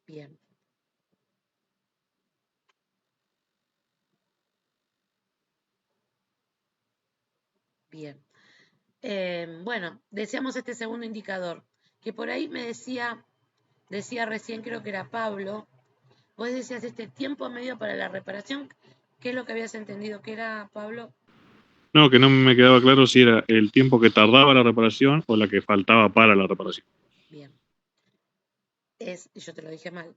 Bien. Bien. Bueno, decíamos este segundo indicador, que por ahí me decía recién, creo que era Pablo, vos decías este tiempo medio para la reparación. ¿Qué es lo que habías entendido que era, Pablo? No, que no me quedaba claro si era el tiempo que tardaba la reparación o la que faltaba para la reparación. Bien. Y yo te lo dije mal,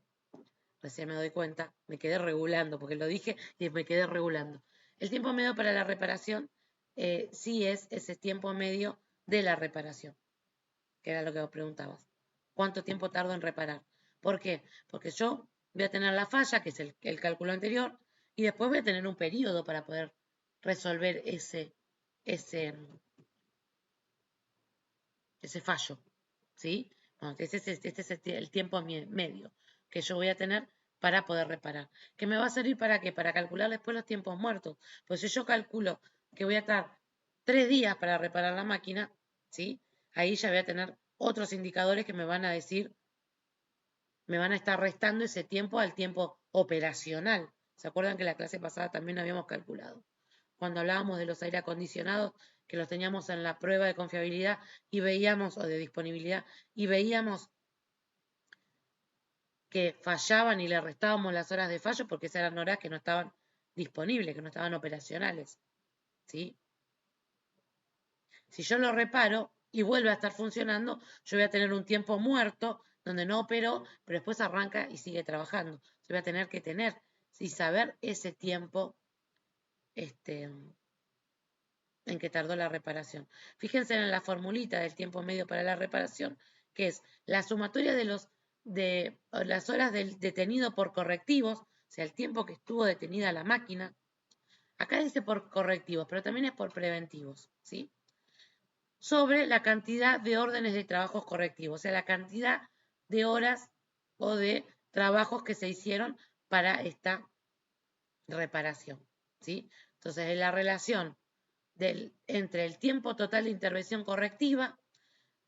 recién me doy cuenta, me quedé regulando, porque lo dije y me quedé regulando. El tiempo medio para la reparación sí es ese tiempo medio de la reparación, que era lo que vos preguntabas. ¿Cuánto tiempo tardo en reparar? ¿Por qué? Porque yo voy a tener la falla, que es el cálculo anterior, y después voy a tener un periodo para poder resolver ese fallo, ¿sí? Bueno, este es el tiempo medio que yo voy a tener para poder reparar. ¿Qué me va a servir para qué? Para calcular después los tiempos muertos. Pues si yo calculo que voy a estar 3 días para reparar la máquina, ¿sí? Ahí ya voy a tener otros indicadores que me van a decir, me van a estar restando ese tiempo al tiempo operacional. ¿Se acuerdan que la clase pasada también habíamos calculado? Cuando hablábamos de los aire acondicionados, que los teníamos en la prueba de confiabilidad y veíamos, o de disponibilidad, y veíamos que fallaban y le restábamos las horas de fallo porque esas eran horas que no estaban disponibles, que no estaban operacionales, ¿sí? Si yo lo reparo y vuelve a estar funcionando, yo voy a tener un tiempo muerto donde no operó, pero después arranca y sigue trabajando. Yo voy a tener que tener y saber ese tiempo en que tardó la reparación. Fíjense en la formulita del tiempo medio para la reparación, que es la sumatoria de las horas del detenido por correctivos, o sea, el tiempo que estuvo detenida la máquina. Acá dice por correctivos, pero también es por preventivos, ¿sí? Sobre la cantidad de órdenes de trabajos correctivos, o sea, la cantidad de horas o de trabajos que se hicieron para esta reparación, ¿sí? Entonces, en la relación entre el tiempo total de intervención correctiva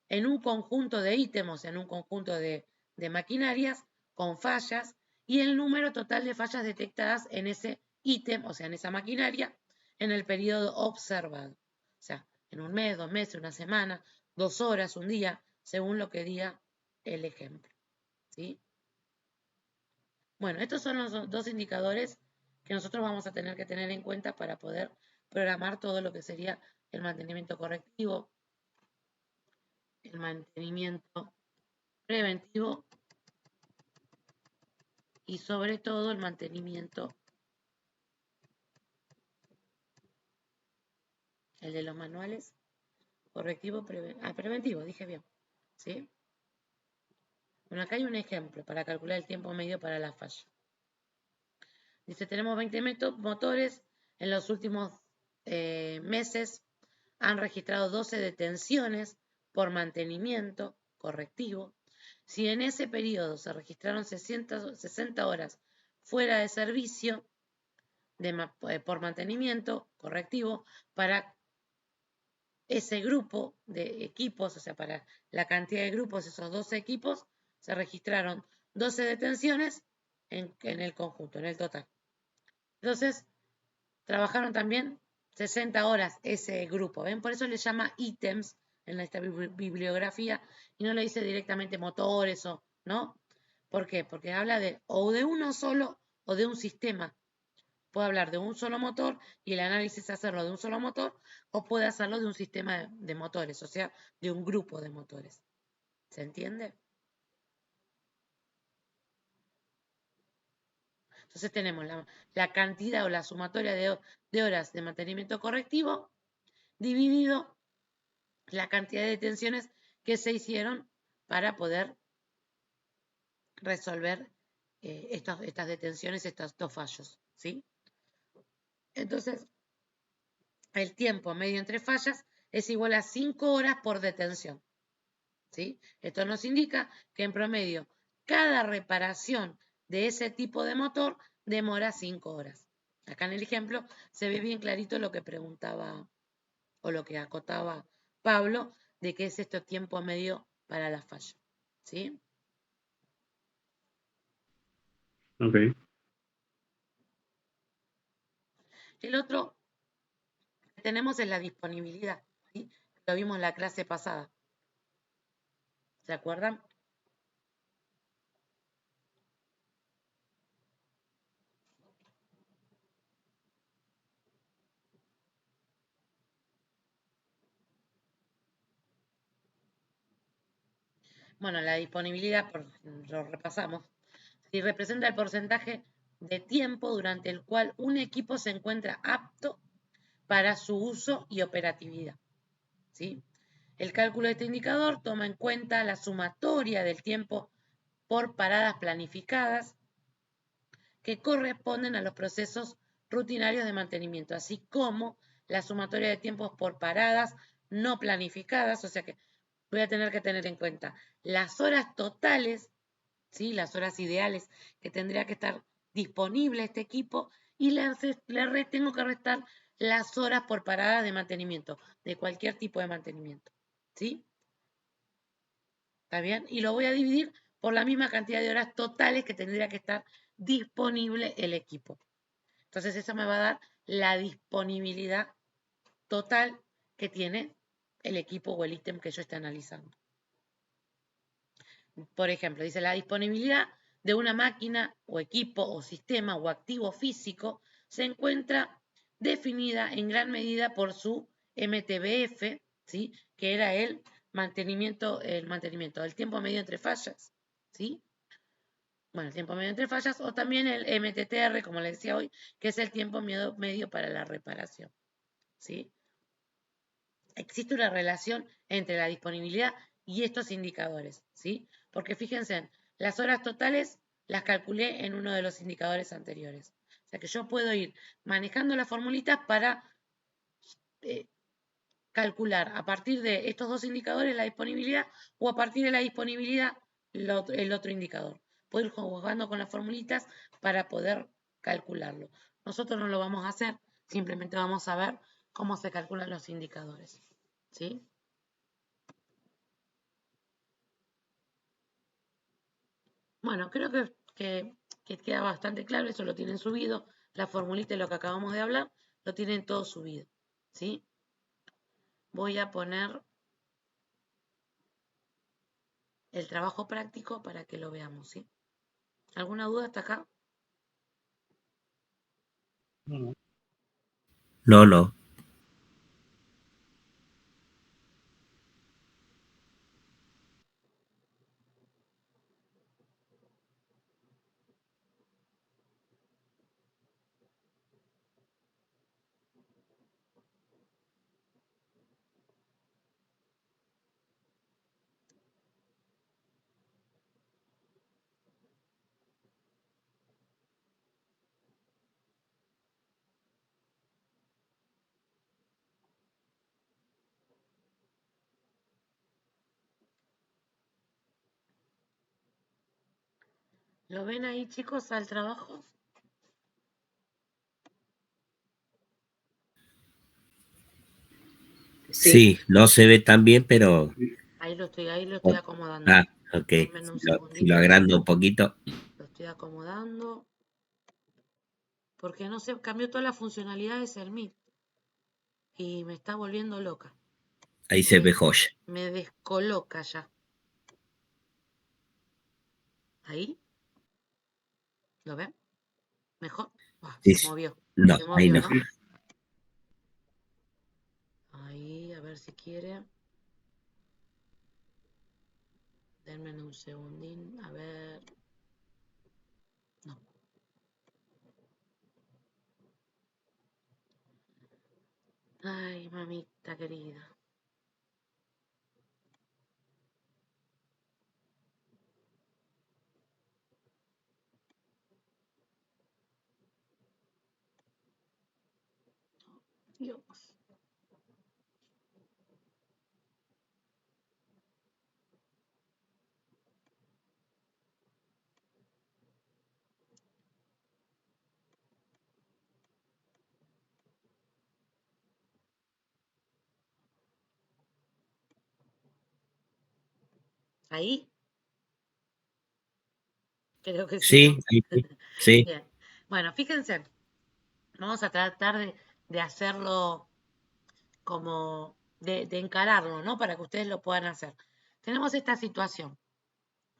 en un conjunto de ítems, en un conjunto de maquinarias con fallas y el número total de fallas detectadas en ese ítem, o sea, en esa maquinaria, en el periodo observado. O sea, en un mes, 2 meses, una semana, 2 horas, un día, según lo que diga el ejemplo. ¿Sí? Bueno, estos son los dos indicadores que nosotros vamos a tener que tener en cuenta para poder programar todo lo que sería el mantenimiento correctivo, el mantenimiento preventivo y sobre todo el mantenimiento, el de los manuales, correctivo, preventivo, dije bien, ¿sí? Bueno, acá hay un ejemplo para calcular el tiempo medio para la falla. Dice, tenemos 20 motores, en los últimos meses han registrado 12 detenciones por mantenimiento correctivo. Si en ese periodo se registraron 60 horas fuera de servicio por mantenimiento correctivo, para ese grupo de equipos, o sea, para la cantidad de grupos, esos 12 equipos, se registraron 12 detenciones en el conjunto, en el total. Entonces, trabajaron también 60 horas ese grupo, ¿ven? Por eso le llama ítems en esta bibliografía y no le dice directamente motores o, ¿no? ¿Por qué? Porque habla o de uno solo o de un sistema. Puede hablar de un solo motor y el análisis hacerlo de un solo motor, o puede hacerlo de un sistema de motores, o sea, de un grupo de motores. ¿Se entiende? Entonces tenemos la cantidad o la sumatoria de horas de mantenimiento correctivo dividido la cantidad de detenciones que se hicieron para poder resolver estas detenciones, estos dos fallos, ¿sí? Entonces, el tiempo medio entre fallas es igual a 5 horas por detención, ¿sí? Esto nos indica que en promedio cada reparación de ese tipo de motor demora 5 horas. Acá en el ejemplo se ve bien clarito lo que preguntaba o lo que acotaba Pablo de qué es este tiempo medio para la falla, ¿sí? Ok. El otro que tenemos es la disponibilidad, ¿sí? Lo vimos en la clase pasada. ¿Se acuerdan? Bueno, la disponibilidad, lo repasamos, si representa el porcentaje de tiempo durante el cual un equipo se encuentra apto para su uso y operatividad, ¿sí? El cálculo de este indicador toma en cuenta la sumatoria del tiempo por paradas planificadas que corresponden a los procesos rutinarios de mantenimiento, así como la sumatoria de tiempos por paradas no planificadas, o sea que voy a tener que tener en cuenta las horas totales, ¿sí? Las horas ideales que tendría que estar disponible este equipo y tengo que restar las horas por parada de mantenimiento, de cualquier tipo de mantenimiento, ¿sí? ¿Está bien? Y lo voy a dividir por la misma cantidad de horas totales que tendría que estar disponible el equipo. Entonces eso me va a dar la disponibilidad total que tiene el equipo o el ítem que yo esté analizando. Por ejemplo, dice la disponibilidad de una máquina o equipo o sistema o activo físico se encuentra definida en gran medida por su MTBF, ¿sí? Que era el mantenimiento del tiempo medio entre fallas, ¿sí? Bueno, el tiempo medio entre fallas, o también el MTTR, como le decía hoy, que es el tiempo medio para la reparación, ¿sí? Existe una relación entre la disponibilidad y estos indicadores, ¿sí? Porque fíjense, las horas totales las calculé en uno de los indicadores anteriores. O sea que yo puedo ir manejando las formulitas para calcular a partir de estos dos indicadores la disponibilidad o a partir de la disponibilidad el otro indicador. Puedo ir jugando con las formulitas para poder calcularlo. Nosotros no lo vamos a hacer, simplemente vamos a ver cómo se calculan los indicadores, ¿sí? Bueno, creo que queda bastante claro, eso lo tienen subido, la formulita y lo que acabamos de hablar, lo tienen todo subido, ¿sí? Voy a poner el trabajo práctico para que lo veamos, ¿sí? ¿Alguna duda hasta acá? No. No, no. ¿Lo ven ahí, chicos, al trabajo? Sí. Sí, no se ve tan bien, pero... Ahí lo estoy acomodando. Ah, ok. Denme un Si lo segundito. agrando un poquito. Lo estoy acomodando. Porque no sé, cambió todas las funcionalidades el Meet. Y me está volviendo loca. Ahí se ve joya. Me descoloca ya. ¿Ahí? ¿Lo ven? ¿Mejor? Sí, Se movió. no, Se ahí movió, no. ¿no? Ahí, a ver si quiere. Denme un segundín. A ver. No. Ay, mamita querida. Dios. ¿Ahí? Creo que sí, Sí, ¿no? sí, sí. Bien. Bueno, fíjense. Vamos a tratar de hacerlo como de encararlo, ¿no? Para que ustedes lo puedan hacer. Tenemos esta situación.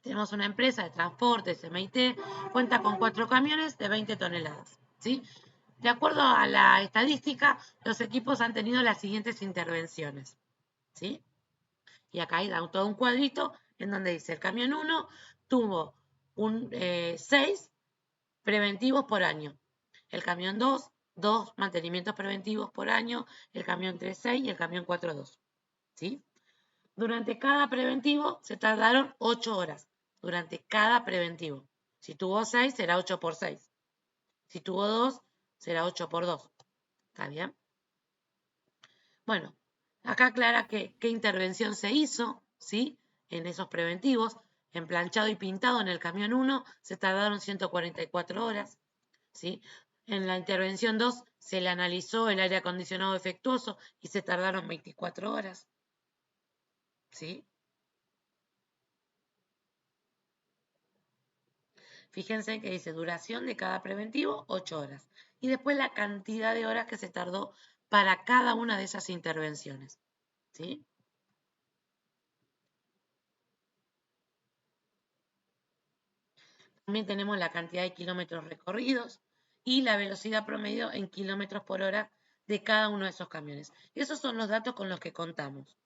Tenemos una empresa de transportes, MIT, cuenta con 4 camiones de 20 toneladas, ¿sí? De acuerdo a la estadística, los equipos han tenido las siguientes intervenciones, ¿sí? Y acá hay todo un cuadrito en donde dice el camión 1 tuvo 6 preventivos por año. El camión 2 mantenimientos preventivos por año. El camión 3, 6 y el camión 4, 2. ¿Sí? Durante cada preventivo se tardaron 8 horas. Durante cada preventivo. Si tuvo 6, será 8 por 6. Si tuvo 2, será 8 por 2. ¿Está bien? Bueno, acá aclara qué intervención se hizo, ¿sí? En esos preventivos. En planchado y pintado en el camión 1 se tardaron 144 horas, ¿sí? En la intervención 2 se le analizó el aire acondicionado defectuoso y se tardaron 24 horas, ¿sí? Fíjense que dice duración de cada preventivo, 8 horas. Y después la cantidad de horas que se tardó para cada una de esas intervenciones, ¿sí? También tenemos la cantidad de kilómetros recorridos y la velocidad promedio en kilómetros por hora de cada uno de esos camiones. Esos son los datos con los que contamos.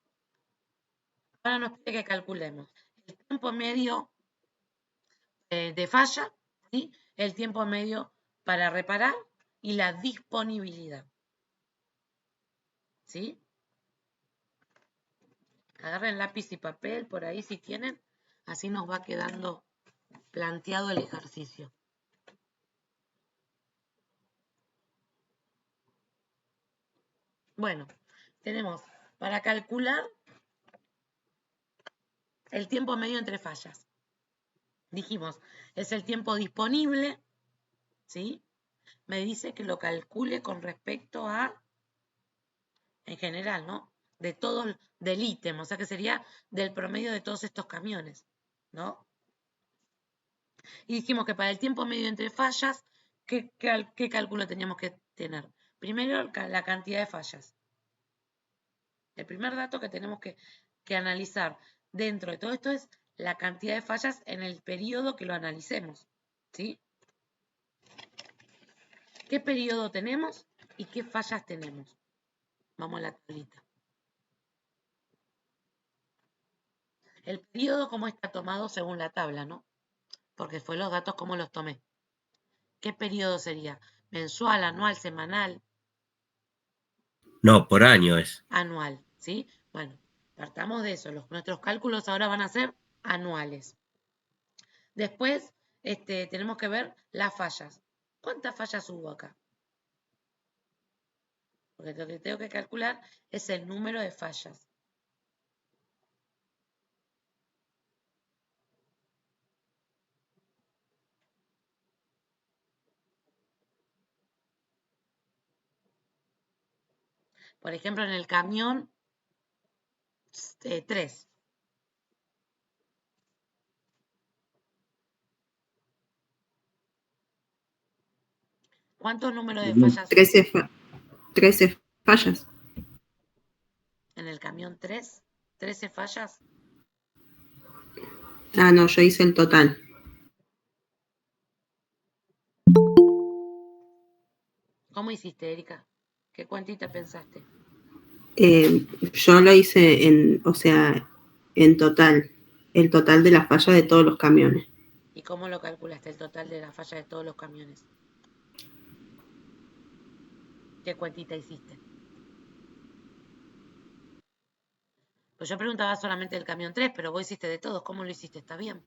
Ahora nos pide que calculemos el tiempo medio de falla, ¿sí? El tiempo medio para reparar y la disponibilidad, ¿sí? Agarren lápiz y papel por ahí si tienen, así nos va quedando planteado el ejercicio. Bueno, tenemos para calcular el tiempo medio entre fallas. Dijimos, es el tiempo disponible, ¿sí? Me dice que lo calcule con respecto a, en general, ¿no? De todo, del ítem, o sea que sería del promedio de todos estos camiones, ¿no? Y dijimos que para el tiempo medio entre fallas, ¿qué cálculo teníamos que tener? Primero, la cantidad de fallas. El primer dato que tenemos que analizar dentro de todo esto es la cantidad de fallas en el periodo que lo analicemos, ¿sí? ¿Qué periodo tenemos y qué fallas tenemos? Vamos a la tablita. El periodo, ¿cómo está tomado según la tabla, no? Porque fue los datos como los tomé. ¿Qué periodo sería? ¿Mensual, anual, semanal? No, por año es. Anual, ¿sí? Bueno, partamos de eso. Nuestros cálculos ahora van a ser anuales. Después, tenemos que ver las fallas. ¿Cuántas fallas hubo acá? Porque lo que tengo que calcular es el número de fallas. Por ejemplo, en el camión 3. ¿Cuántos números de fallas 13 fallas. en el camión 3? ¿13 fallas? Ah, no, yo hice el total. ¿Cómo hiciste, Erika? ¿Qué cuantita pensaste? Yo lo hice en total. El total de las fallas de todos los camiones. ¿Y cómo lo calculaste el total de la falla de todos los camiones? ¿Qué cuantita hiciste? Pues yo preguntaba solamente del camión 3, pero vos hiciste de todos. ¿Cómo lo hiciste? ¿Está bien?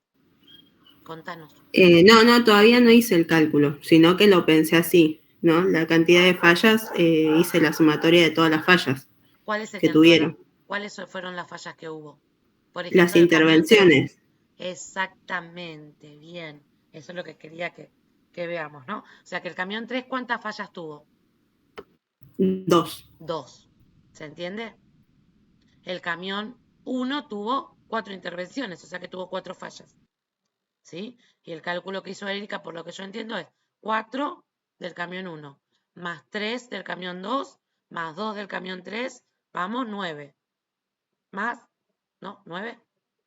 Contanos. No, todavía no hice el cálculo, sino que lo pensé así, ¿no? La cantidad de fallas, hice la sumatoria de todas las fallas ¿Cuáles que tuvieron. ¿Cuáles fueron las fallas que hubo? Por ejemplo, Las el camión 3. intervenciones. Exactamente, bien. Eso es lo que quería que veamos, ¿no? O sea, que el camión 3, ¿cuántas fallas tuvo? 2. 2. ¿Se entiende? El camión 1 tuvo 4 intervenciones, o sea que tuvo 4 fallas. ¿Sí? Y el cálculo que hizo Erika, por lo que yo entiendo, es 4 del camión 1, más 3 del camión 2, más 2 del camión 3, vamos, 9. Más, ¿no? 9,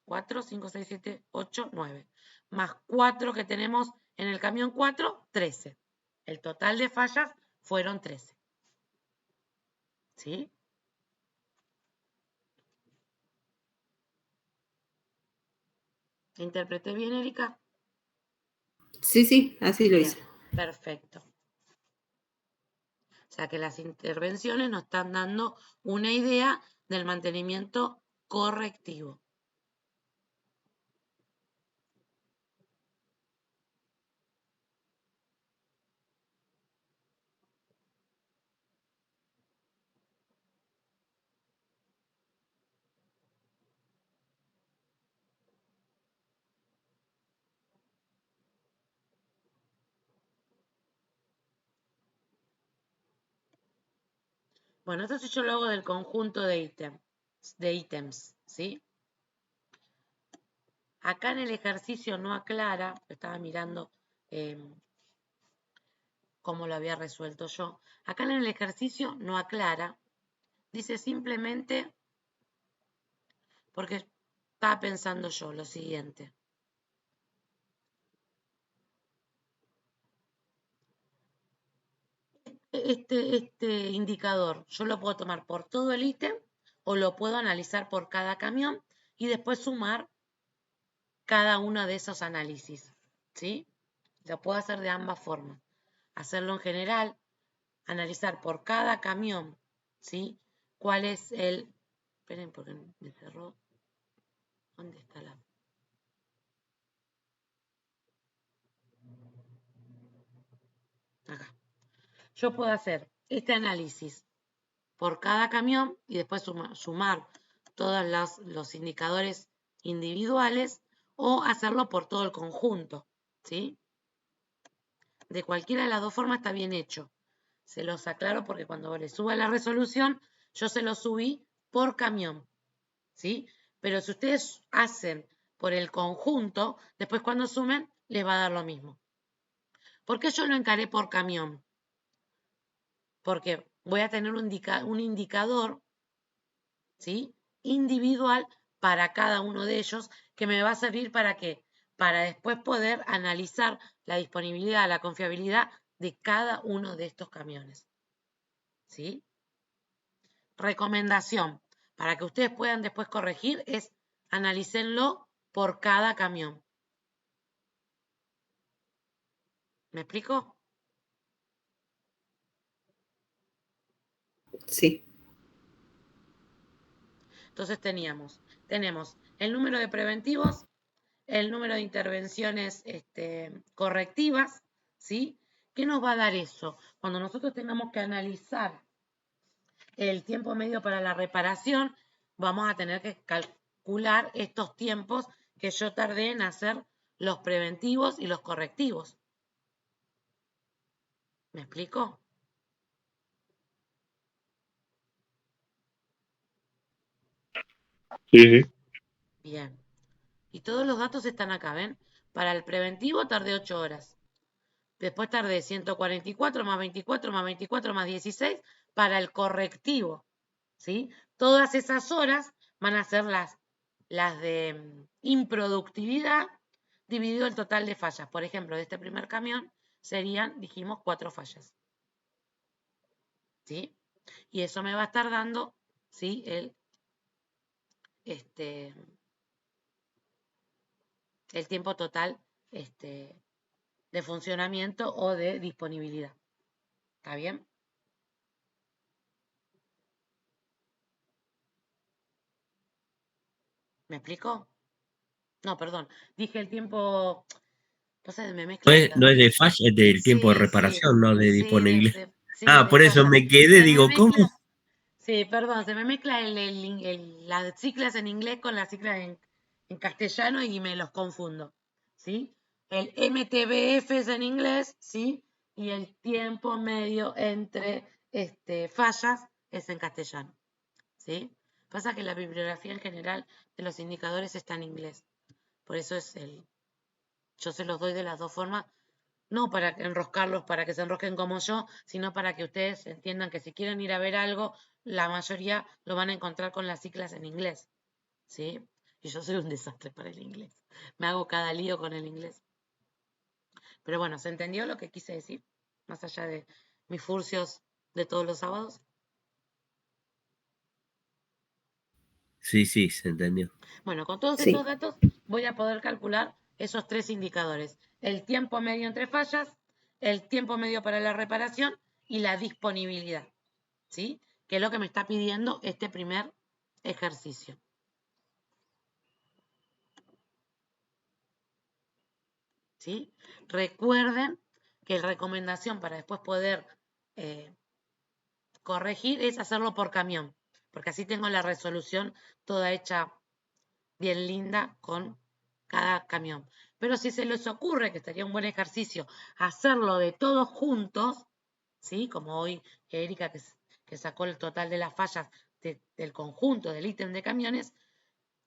4, 5, 6, 7, 8, 9. Más 4 que tenemos en el camión 4, 13. El total de fallas fueron 13. ¿Sí? ¿Interpreté bien, Erika? Sí, así lo hice. Perfecto. O sea que las intervenciones nos están dando una idea del mantenimiento correctivo. Bueno, esto yo lo hago del conjunto de ítems, ¿sí? Acá en el ejercicio no aclara, estaba mirando cómo lo había resuelto yo. Acá en el ejercicio no aclara, dice simplemente, porque estaba pensando yo lo siguiente. Este indicador yo lo puedo tomar por todo el ítem o lo puedo analizar por cada camión y después sumar cada uno de esos análisis, ¿sí? Lo puedo hacer de ambas formas. Hacerlo en general, analizar por cada camión, ¿sí? ¿Cuál es el... Esperen porque me cerró. ¿Dónde está la...? Acá. Yo puedo hacer este análisis por cada camión y después sumar todos los indicadores individuales o hacerlo por todo el conjunto, ¿sí? De cualquiera de las dos formas está bien hecho. Se los aclaro porque cuando le suba la resolución, yo se lo subí por camión, ¿sí? Pero si ustedes hacen por el conjunto, después cuando sumen, les va a dar lo mismo. ¿Por qué yo lo encaré por camión? Porque voy a tener un indicador, ¿sí? Individual para cada uno de ellos que me va a servir para qué? Para después poder analizar la disponibilidad, la confiabilidad de cada uno de estos camiones. ¿Sí? Recomendación para que ustedes puedan después corregir es analícenlo por cada camión. ¿Me explico? Sí. Entonces tenemos el número de preventivos, el número de intervenciones correctivas, ¿sí? ¿Qué nos va a dar eso? Cuando nosotros tengamos que analizar el tiempo medio para la reparación, vamos a tener que calcular estos tiempos que yo tardé en hacer los preventivos y los correctivos. ¿Me explico? Sí, sí. Bien. Y todos los datos están acá, ¿ven? Para el preventivo tardé 8 horas. Después tardé 144 más 24 más 24 más 16 para el correctivo. ¿Sí? Todas esas horas van a ser las de improductividad dividido el total de fallas. Por ejemplo, de este primer camión serían, dijimos, 4 fallas. ¿Sí? Y eso me va a estar dando, ¿sí? El tiempo total de funcionamiento o de disponibilidad. ¿Está bien? ¿Me explico? No, perdón. Dije el tiempo. Entonces me mezcla. No es de falla, es del tiempo de Sí, sí. reparación, no de Sí, disponibilidad. sí, Ah, de por eso fallas. me quedé, Se me digo, ¿cómo? mezcla. Sí, perdón, se me mezcla las siglas en inglés con las siglas en castellano y me los confundo. ¿Sí? El MTBF es en inglés, ¿sí? Y el tiempo medio entre fallas es en castellano. ¿Sí? Pasa que la bibliografía en general de los indicadores está en inglés. Por eso yo se los doy de las dos formas, no para enroscarlos, para que se enrosquen como yo, sino para que ustedes entiendan que si quieren ir a ver algo, la mayoría lo van a encontrar con las siglas en inglés. ¿Sí? Y yo soy un desastre para el inglés. Me hago cada lío con el inglés. Pero bueno, ¿se entendió lo que quise decir? Más allá de mis furcios de todos los sábados. Sí, sí, se entendió. Bueno, con todos estos Sí. datos voy a poder calcular esos 3 indicadores. El tiempo medio entre fallas, el tiempo medio para la reparación y la disponibilidad. ¿Sí? Que es lo que me está pidiendo este primer ejercicio. ¿Sí? Recuerden que la recomendación para después poder corregir es hacerlo por camión, porque así tengo la resolución toda hecha bien linda con cada camión. Pero si se les ocurre que estaría un buen ejercicio hacerlo de todos juntos, ¿sí? Como hoy Erika que sacó el total de las fallas del conjunto del ítem de camiones,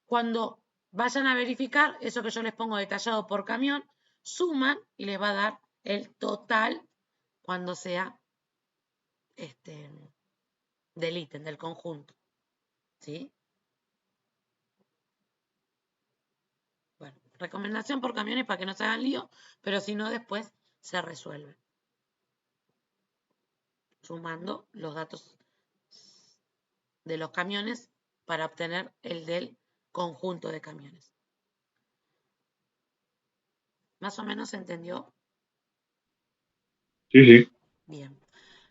cuando vayan a verificar eso que yo les pongo detallado por camión, suman y les va a dar el total cuando sea del ítem, del conjunto. ¿Sí? Bueno, recomendación por camiones para que no se hagan lío, pero si no, después se resuelve. Sumando los datos de los camiones para obtener el del conjunto de camiones. ¿Más o menos se entendió? Sí, sí. Bien.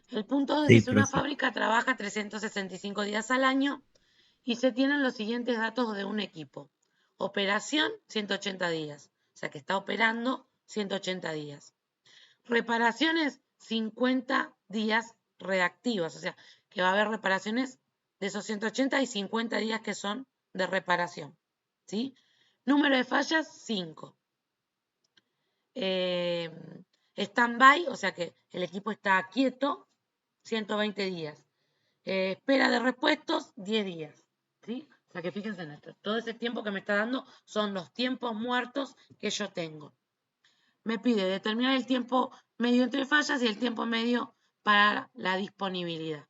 El punto 2 Sí, dice, una profe. fábrica trabaja 365 días al año y se tienen los siguientes datos de un equipo. Operación, 180 días. O sea que está operando 180 días. Reparaciones, 50 días reactivas. O sea que va a haber reparaciones de esos 180 y 50 días que son de reparación. ¿Sí? Número de fallas, 5. Stand-by, o sea que el equipo está quieto, 120 días. Espera de repuestos, 10 días. ¿Sí? O sea que fíjense en esto. Todo ese tiempo que me está dando son los tiempos muertos que yo tengo. Me pide determinar el tiempo medio entre fallas y el tiempo medio para la disponibilidad.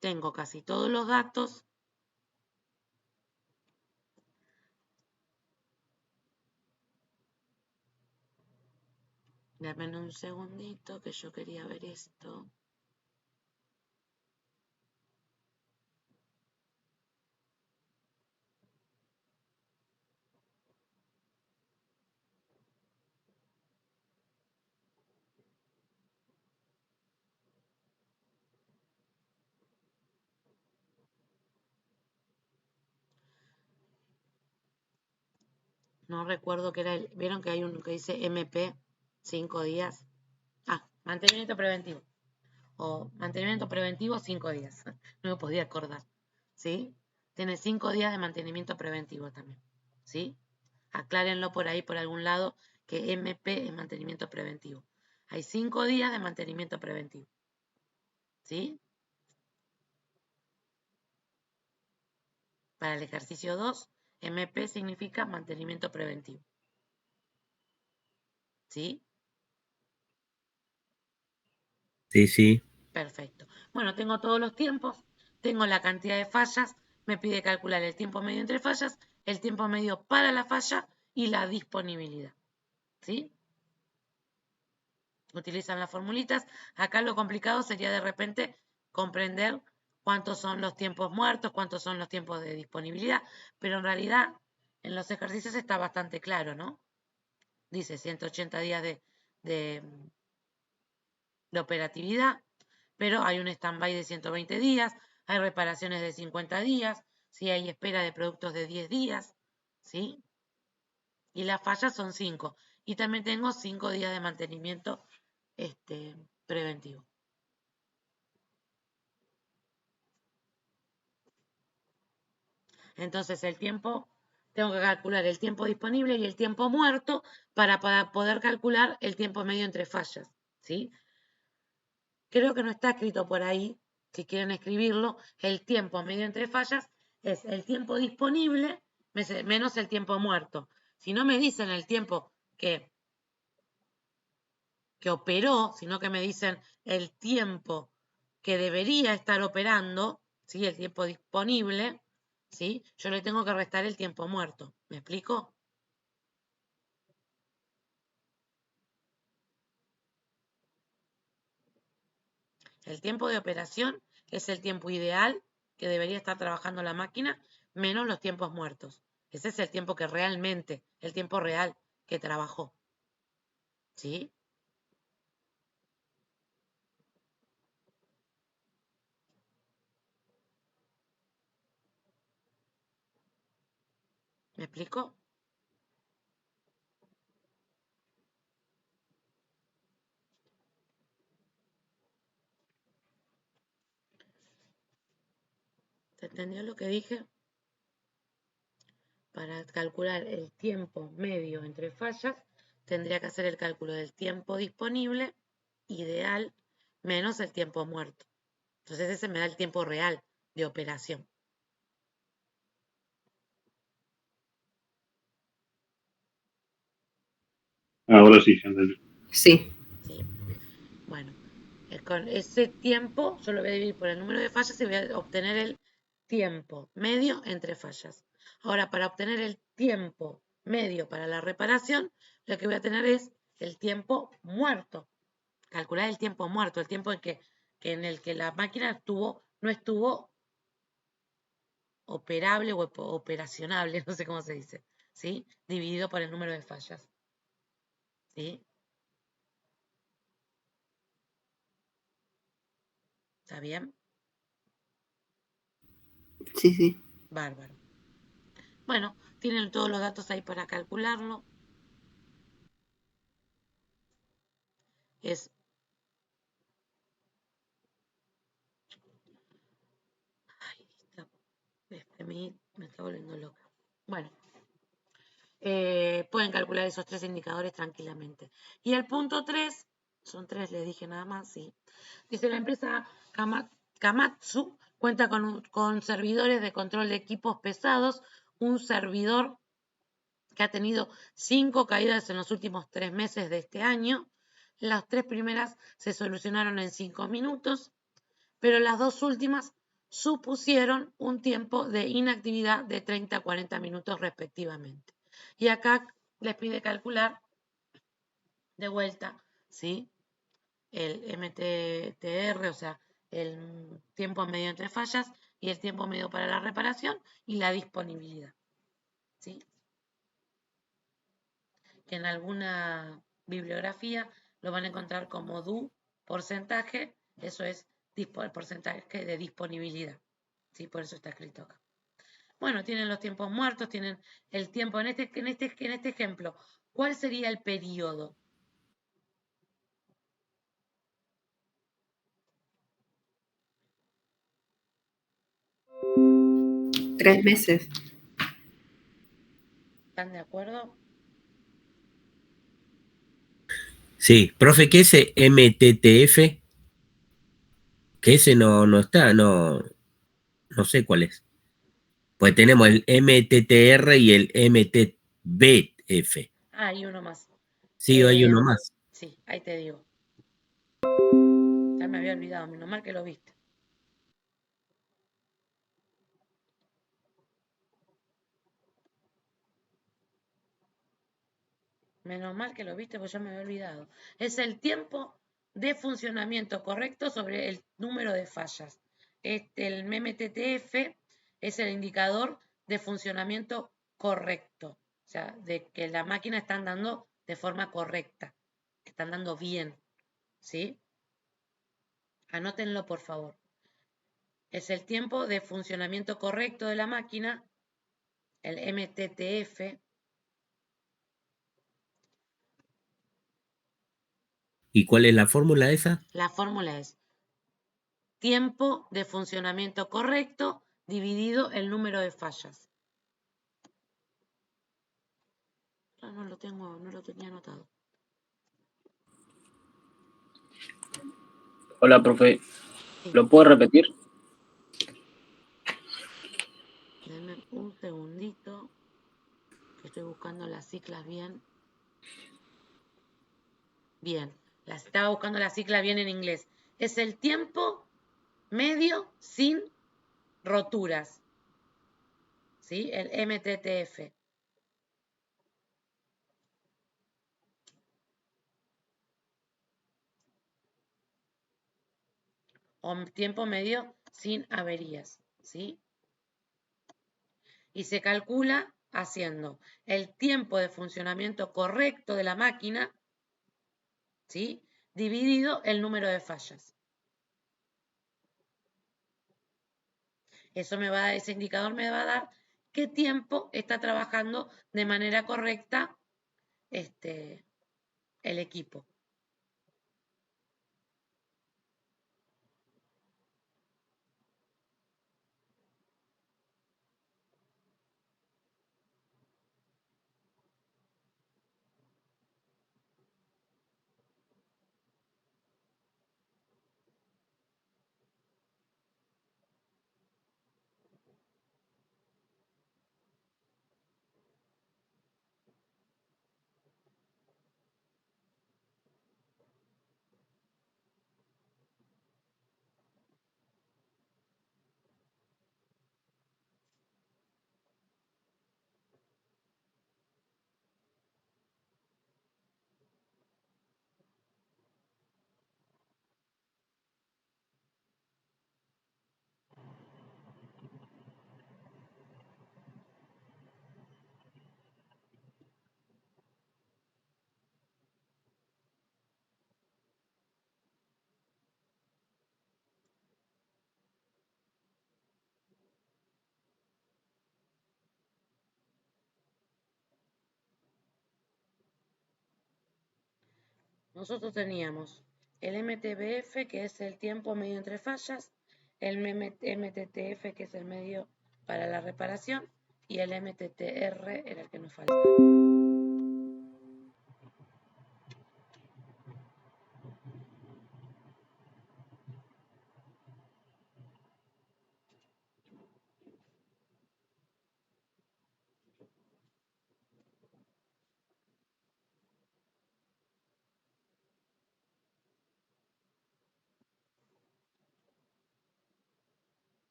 Tengo casi todos los datos. Dame un segundito que yo quería ver esto. No recuerdo qué era ¿vieron que hay uno que dice MP 5 días? Ah, mantenimiento preventivo. O mantenimiento preventivo 5 días. No me podía acordar. ¿Sí? Tiene 5 días de mantenimiento preventivo también. ¿Sí? Aclárenlo por ahí, por algún lado, que MP es mantenimiento preventivo. Hay 5 días de mantenimiento preventivo. ¿Sí? Para el ejercicio 2, MP significa mantenimiento preventivo. ¿Sí? Sí, sí. Perfecto. Bueno, tengo todos los tiempos, tengo la cantidad de fallas, me pide calcular el tiempo medio entre fallas, el tiempo medio para la falla y la disponibilidad. ¿Sí? Utilizan las formulitas. Acá lo complicado sería de repente comprender cuántos son los tiempos muertos, cuántos son los tiempos de disponibilidad, pero en realidad en los ejercicios está bastante claro, ¿no? Dice 180 días de operatividad, pero hay un stand-by de 120 días, hay reparaciones de 50 días, ¿sí? Hay espera de productos de 10 días, ¿sí? Y las fallas son 5. Y también tengo 5 días de mantenimiento preventivo. Entonces el tiempo, tengo que calcular el tiempo disponible y el tiempo muerto para poder calcular el tiempo medio entre fallas, ¿sí? Creo que no está escrito por ahí, si quieren escribirlo, el tiempo medio entre fallas es el tiempo disponible menos el tiempo muerto. Si no me dicen el tiempo que operó, sino que me dicen el tiempo que debería estar operando, ¿sí? El tiempo disponible, ¿sí? Yo le tengo que restar el tiempo muerto. ¿Me explico? El tiempo de operación es el tiempo ideal que debería estar trabajando la máquina, menos los tiempos muertos. Ese es el tiempo que realmente, el tiempo real que trabajó. ¿Sí? ¿Me explico? ¿Se entendió lo que dije? Para calcular el tiempo medio entre fallas, tendría que hacer el cálculo del tiempo disponible ideal menos el tiempo muerto. Entonces ese me da el tiempo real de operación. Ahora sí, ya entendí. Sí. ¿Sí? Bueno, con ese tiempo yo lo voy a dividir por el número de fallas y voy a obtener el tiempo medio entre fallas. Ahora, para obtener el tiempo medio para la reparación, lo que voy a tener es el tiempo muerto. Calcular el tiempo muerto, el tiempo en el que la máquina no estuvo operable o operacionable, no sé cómo se dice, ¿sí? Dividido por el número de fallas. ¿Sí? ¿Está bien? Sí, sí. Bárbaro. Bueno, tienen todos los datos ahí para calcularlo. Es Ay, me está volviendo loca. Bueno, pueden calcular esos 3 indicadores tranquilamente. Y el punto 3, son 3, les dije nada más, sí. Dice la empresa Kamatsu cuenta con servidores de control de equipos pesados, un servidor que ha tenido 5 caídas en los últimos 3 meses de este año. Las 3 primeras se solucionaron en 5 minutos, pero las 2 últimas supusieron un tiempo de inactividad de 30 a 40 minutos respectivamente. Y acá les pide calcular de vuelta, ¿sí? El MTTR, o sea, el tiempo medio entre fallas y el tiempo medio para la reparación y la disponibilidad, ¿sí? Que en alguna bibliografía lo van a encontrar como DU porcentaje, eso es el porcentaje de disponibilidad, ¿sí? Por eso está escrito acá. Bueno, tienen los tiempos muertos, tienen el tiempo en este ejemplo. ¿Cuál sería el periodo? Tres meses. ¿Están de acuerdo? Sí, profe, ¿qué es MTTF? Que ese no está, no sé cuál es. Pues tenemos el MTTR y el MTBF. Ah, hay uno más. Sí, hay uno más. Sí, ahí te digo. Ya me había olvidado, menos mal que lo viste. Menos mal que lo viste, porque ya me había olvidado. Es el tiempo de funcionamiento correcto sobre el número de fallas. El MMTTF es el indicador de funcionamiento correcto. O sea, de que la máquina está andando de forma correcta. Que está andando bien. ¿Sí? Anótenlo, por favor. Es el tiempo de funcionamiento correcto de la máquina, el MTTF. ¿Y cuál es la fórmula esa? La fórmula es tiempo de funcionamiento correcto dividido el número de fallas. No lo tengo, no lo tenía anotado. Hola, profe. Sí. ¿Lo puedo repetir? Denme un segundito, que estoy buscando las ciclas bien. Bien, estaba buscando la cicla bien en inglés. Es el tiempo medio sin roturas. ¿Sí? El MTTF. O tiempo medio sin averías. ¿Sí? Y se calcula haciendo el tiempo de funcionamiento correcto de la máquina, ¿sí? Dividido el número de fallas. Ese indicador me va a dar qué tiempo está trabajando de manera correcta el equipo. Nosotros teníamos el MTBF, que es el tiempo medio entre fallas, el MTTF, que es el medio para la reparación, y el MTTR era el que nos faltaba.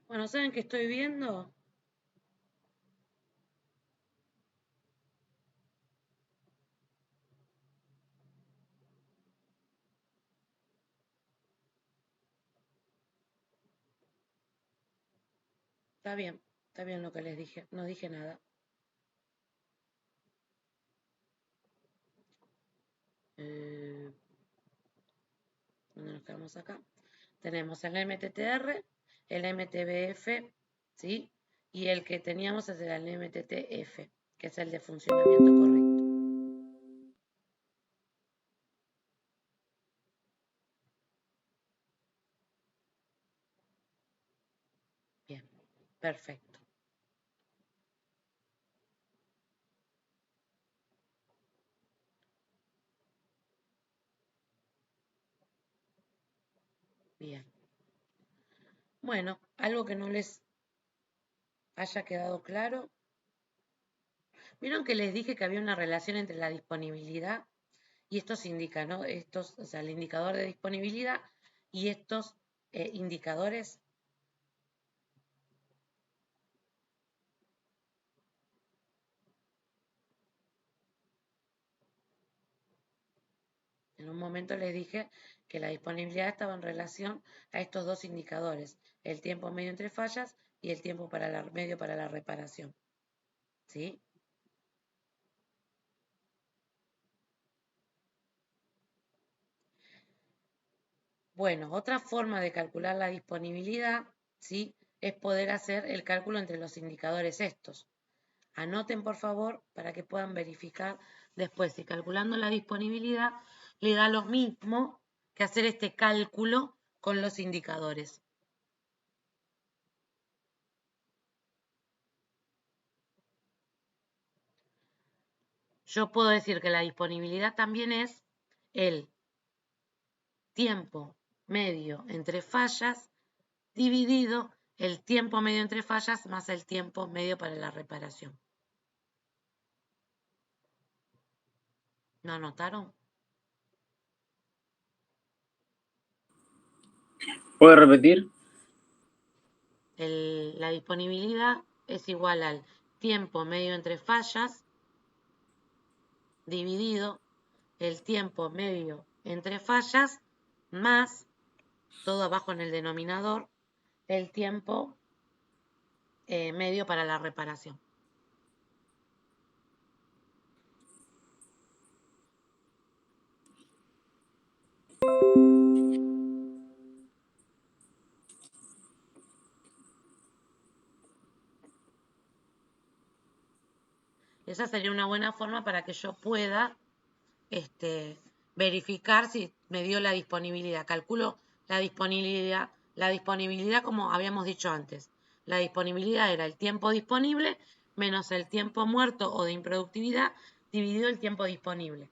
Bueno, ¿saben qué estoy viendo? Está bien lo que les dije, no dije nada. ¿Dónde nos quedamos acá? Tenemos el MTTR, el MTBF, ¿sí? Y el que teníamos es el MTTF, que es el de funcionamiento correcto. Bien, perfecto. Bien. Bueno, algo que no les haya quedado claro. Vieron que les dije que había una relación entre la disponibilidad y estos indica, ¿no? Estos, o sea, el indicador de disponibilidad y estos indicadores. En un momento les dije que la disponibilidad estaba en relación a estos dos indicadores, el tiempo medio entre fallas y el tiempo medio para la reparación. ¿Sí? Bueno, otra forma de calcular la disponibilidad, ¿sí?, es poder hacer el cálculo entre los indicadores estos. Anoten, por favor, para que puedan verificar después si calculando la disponibilidad le da lo mismo que hacer este cálculo con los indicadores. Yo puedo decir que la disponibilidad también es el tiempo medio entre fallas dividido el tiempo medio entre fallas más el tiempo medio para la reparación. ¿No anotaron? ¿Puede repetir? La disponibilidad es igual al tiempo medio entre fallas dividido el tiempo medio entre fallas más, todo abajo en el denominador, el tiempo medio para la reparación. Esa sería una buena forma para que yo pueda verificar si me dio la disponibilidad. Calculo la disponibilidad como habíamos dicho antes. La disponibilidad era el tiempo disponible menos el tiempo muerto o de improductividad dividido el tiempo disponible.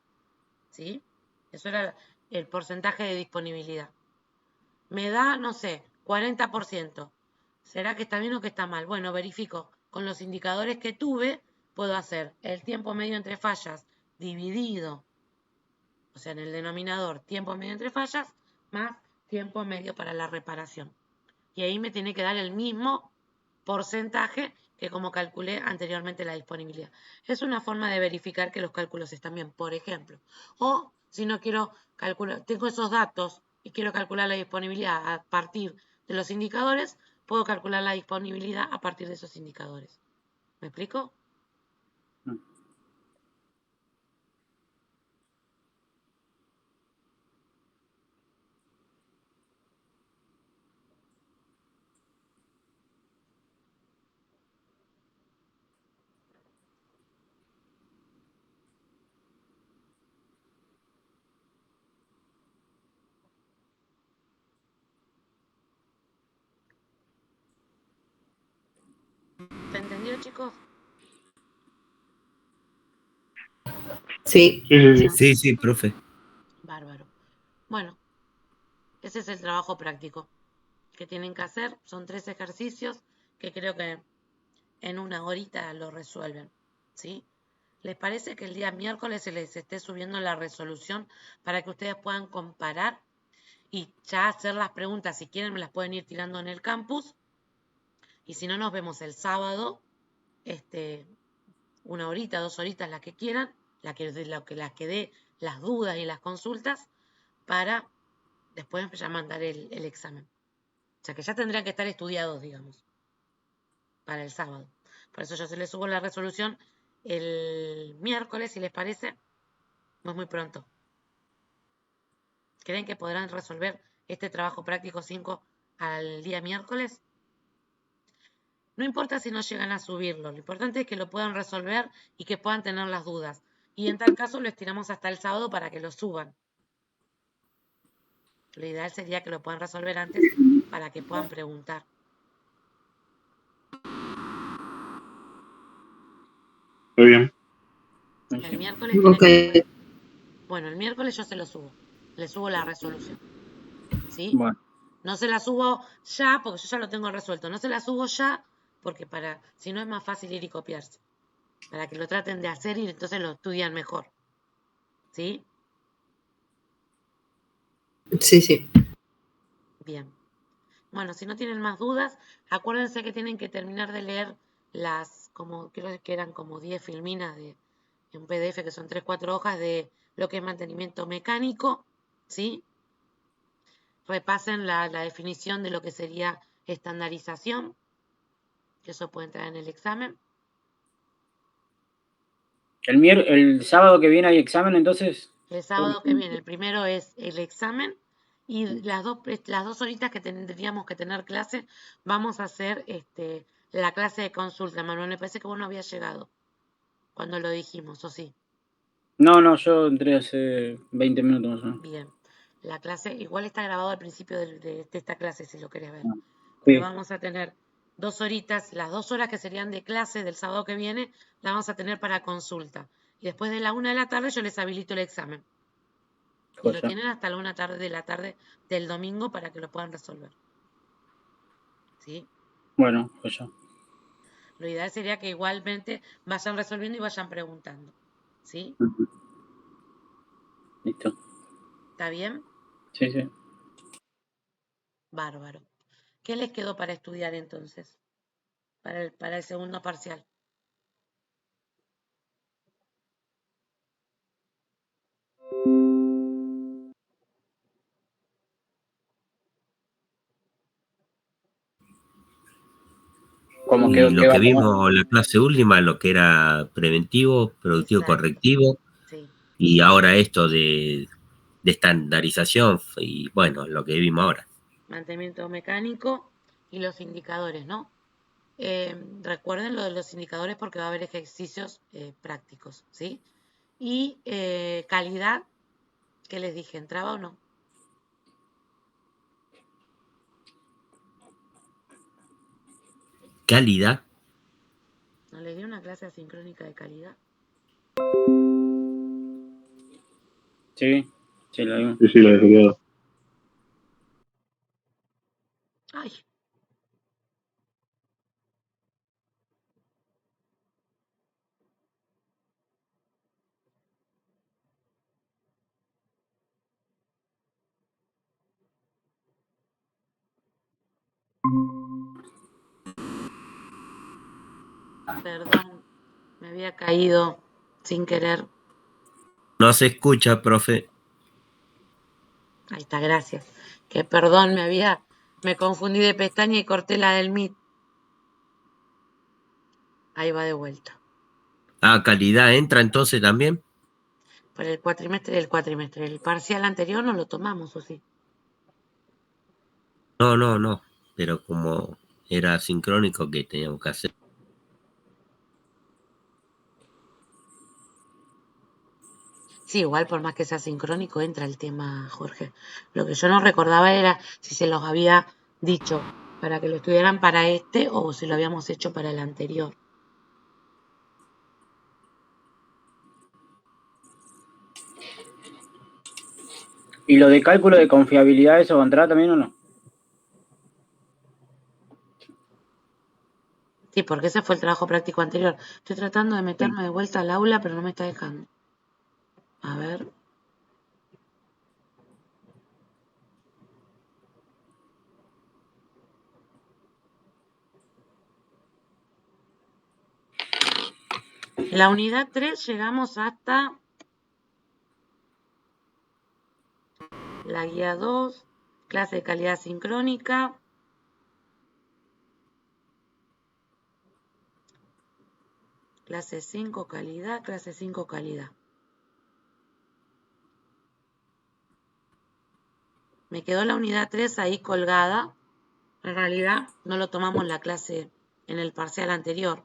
¿Sí? Eso era el porcentaje de disponibilidad. Me da, no sé, 40%. ¿Será que está bien o que está mal? Bueno, verifico. Con los indicadores que tuve, puedo hacer el tiempo medio entre fallas dividido, o sea, en el denominador, tiempo medio entre fallas, más tiempo medio para la reparación. Y ahí me tiene que dar el mismo porcentaje que como calculé anteriormente la disponibilidad. Es una forma de verificar que los cálculos están bien, por ejemplo. O si no quiero calcular, tengo esos datos y quiero calcular la disponibilidad a partir de los indicadores, puedo calcular la disponibilidad a partir de esos indicadores. ¿Me explico? ¿Se entendió, chicos? Sí. Sí, profe. Bárbaro. Bueno, ese es el trabajo práctico que tienen que hacer. Son 3 ejercicios que creo que en una horita lo resuelven. ¿Sí? ¿Les parece que el día miércoles se les esté subiendo la resolución para que ustedes puedan comparar y ya hacer las preguntas? Si quieren me las pueden ir tirando en el campus. Y si no, nos vemos el sábado, 1 horita, 2 horitas, las que quieran, las que dé las dudas y las consultas, para después ya mandar el examen. O sea que ya tendrían que estar estudiados, digamos, para el sábado. Por eso yo se les subo la resolución el miércoles, si les parece. No es muy pronto. ¿Creen que podrán resolver este trabajo práctico 5 al día miércoles? No importa si no llegan a subirlo, lo importante es que lo puedan resolver y que puedan tener las dudas. Y en tal caso lo estiramos hasta el sábado para que lo suban. Lo ideal sería que lo puedan resolver antes para que puedan preguntar. Está bien. El miércoles Ok. Bueno, el miércoles yo se lo subo. Le subo la resolución. ¿Sí? Bueno. No se la subo ya, porque yo ya lo tengo resuelto. No se la subo ya, porque si no es más fácil ir y copiarse. Para que lo traten de hacer y entonces lo estudian mejor. ¿Sí? Sí, sí. Bien. Bueno, si no tienen más dudas, acuérdense que tienen que terminar de leer creo que eran como 10 filminas de un PDF, que son 3-4 hojas de lo que es mantenimiento mecánico, ¿sí? Repasen la definición de lo que sería estandarización, que eso puede entrar en el examen. El sábado que viene hay examen, entonces. El sábado que viene, el primero es el examen y las dos horitas que tendríamos que tener clase, vamos a hacer la clase de consulta. Manuel, me parece que vos no habías llegado cuando lo dijimos, ¿o sí? No, yo entré hace 20 minutos más o menos. Bien. La clase, igual está grabado al principio de esta clase, si lo querés ver. Sí. Pero vamos a tener 2 horitas, las 2 horas que serían de clase del sábado que viene, las vamos a tener para consulta. Y después de la 1 de la tarde yo les habilito el examen. Y lo Joya. tienen hasta la 1 de la tarde del domingo para que lo puedan resolver. ¿Sí? Bueno, joya. Lo ideal sería que igualmente vayan resolviendo y vayan preguntando. ¿Sí? Listo. ¿Está bien? Sí, sí. Bárbaro. ¿Qué les quedó para estudiar entonces? Para el segundo parcial. Como Y que lo que va como. vimos la clase última, lo que era preventivo, productivo, Exacto. correctivo, Sí. y ahora esto de estandarización, y bueno, lo que vimos ahora. Mantenimiento mecánico y los indicadores, ¿no? Recuerden lo de los indicadores porque va a haber ejercicios prácticos, ¿sí? Y calidad, ¿qué les dije? ¿Entraba o no? Calidad. ¿No les di una clase asincrónica de calidad? Sí, sí, lo vimos. Sí, la he estudiado. ¡Ay! Perdón, me había caído sin querer. No se escucha, profe. Ahí está, gracias. Que perdón, me confundí de pestaña y corté la del Meet. Ahí va de vuelta. Ah, calidad entra entonces también. Para el cuatrimestre. El parcial anterior no lo tomamos, ¿o sí? No. Pero como era sincrónico que teníamos que hacer. Sí, igual por más que sea sincrónico entra el tema, Jorge. Lo que yo no recordaba era si se los había dicho para que lo estudiaran para este o si lo habíamos hecho para el anterior. ¿Y lo de cálculo de confiabilidad, eso va a entrar también o no? Sí, porque ese fue el trabajo práctico anterior. Estoy tratando de meterme de vuelta al aula, pero no me está dejando. A ver. La unidad 3 llegamos hasta la guía 2, clase de calidad sincrónica. Clase 5, calidad, clase 5, calidad. Me quedó la unidad 3 ahí colgada. En realidad no lo tomamos la clase en el parcial anterior,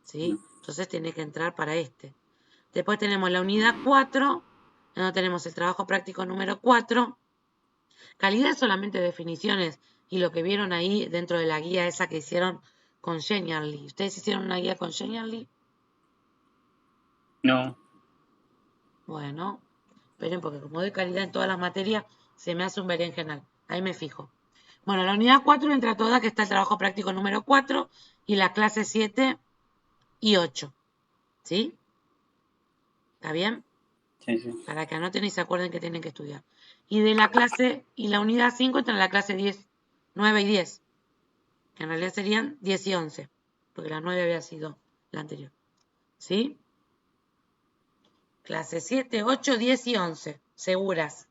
¿sí? Entonces tiene que entrar para este. Después tenemos la unidad 4, donde tenemos el trabajo práctico número 4. Calidad es solamente definiciones y lo que vieron ahí dentro de la guía esa que hicieron con Genially. ¿Ustedes hicieron una guía con Genially? No. Bueno, esperen porque como doy calidad en todas las materias, se me hace un berenjenal. Ahí me fijo. Bueno, la unidad 4 entra toda, que está el trabajo práctico número 4, y la clase 7 y 8. ¿Sí? ¿Está bien? Sí, sí. Para que anoten y se acuerden que tienen que estudiar. Y de la clase, y la unidad 5 entra en la clase 10, 9 y 10. Que en realidad serían 10 y 11. Porque la 9 había sido la anterior. ¿Sí? Clase 7, 8, 10 y 11. Seguras.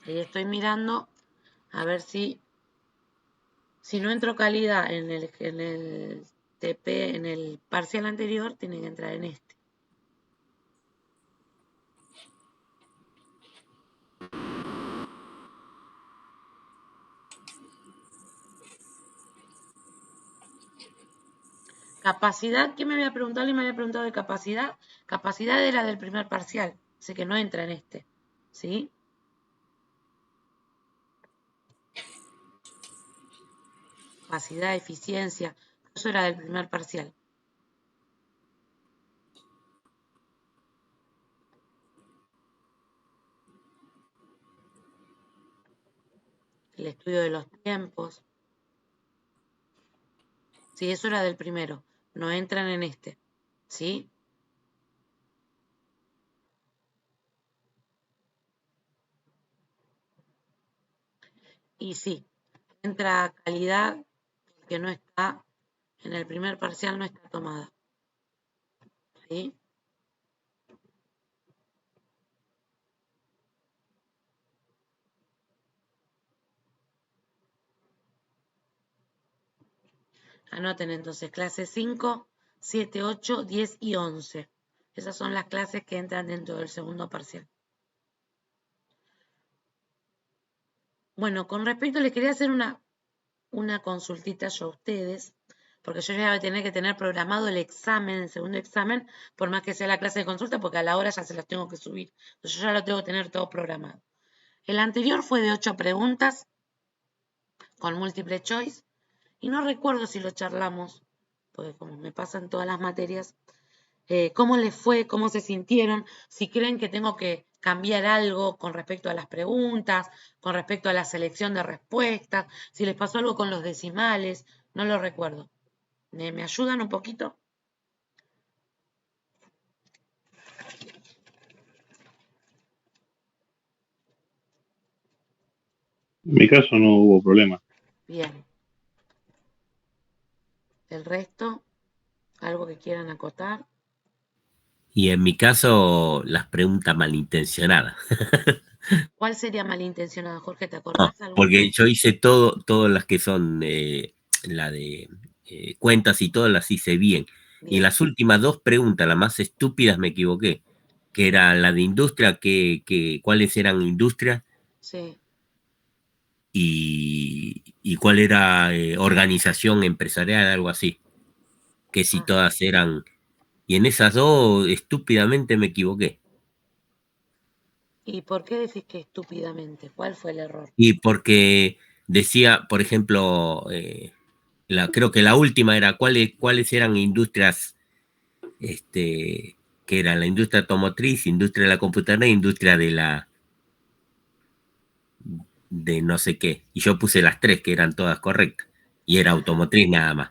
Ahí estoy mirando a ver si no entro calidad en el TP, en el parcial anterior, tiene que entrar en este. Capacidad, ¿qué me había preguntado? ¿Alguien me había preguntado de capacidad? Capacidad era del primer parcial, así que no entra en este. ¿Sí? Capacidad, eficiencia, eso era del primer parcial. El estudio de los tiempos. Sí, eso era del primero. No entran en este. ¿Sí? Y sí, entra calidad que no está en el primer parcial, no está tomada. ¿Sí? Anoten entonces clase 5, 7, 8, 10 y 11. Esas son las clases que entran dentro del segundo parcial. Bueno, con respecto, les quería hacer una consultita yo a ustedes, porque yo ya voy a tener que tener programado el examen, el segundo examen, por más que sea la clase de consulta, porque a la hora ya se las tengo que subir. Entonces yo ya lo tengo que tener todo programado. El anterior fue de 8 preguntas, con múltiple choice, y no recuerdo si lo charlamos, porque como me pasan todas las materias, cómo les fue, cómo se sintieron, si creen que tengo que cambiar algo con respecto a las preguntas, con respecto a la selección de respuestas, si les pasó algo con los decimales, no lo recuerdo. ¿Me ayudan un poquito? En mi caso no hubo problema. Bien. El resto, algo que quieran acotar. Y en mi caso, las preguntas malintencionadas. ¿Cuál sería malintencionado, Jorge? ¿Te No, acordás alguna? porque yo hice todas las que son la de cuentas y todas las hice bien. Y Bien. las últimas dos preguntas, las más estúpidas, me equivoqué. Que era la de industria, cuáles eran industrias Sí. y cuál era organización empresarial, algo así. Que si Ah. todas eran. Y en esas dos, estúpidamente me equivoqué. ¿Y por qué decís que estúpidamente? ¿Cuál fue el error? Y porque decía, por ejemplo, creo que la última era cuáles eran industrias, que era la industria automotriz, industria de la computadora e industria de no sé qué. Y yo puse las tres que eran todas correctas. Y era automotriz nada más.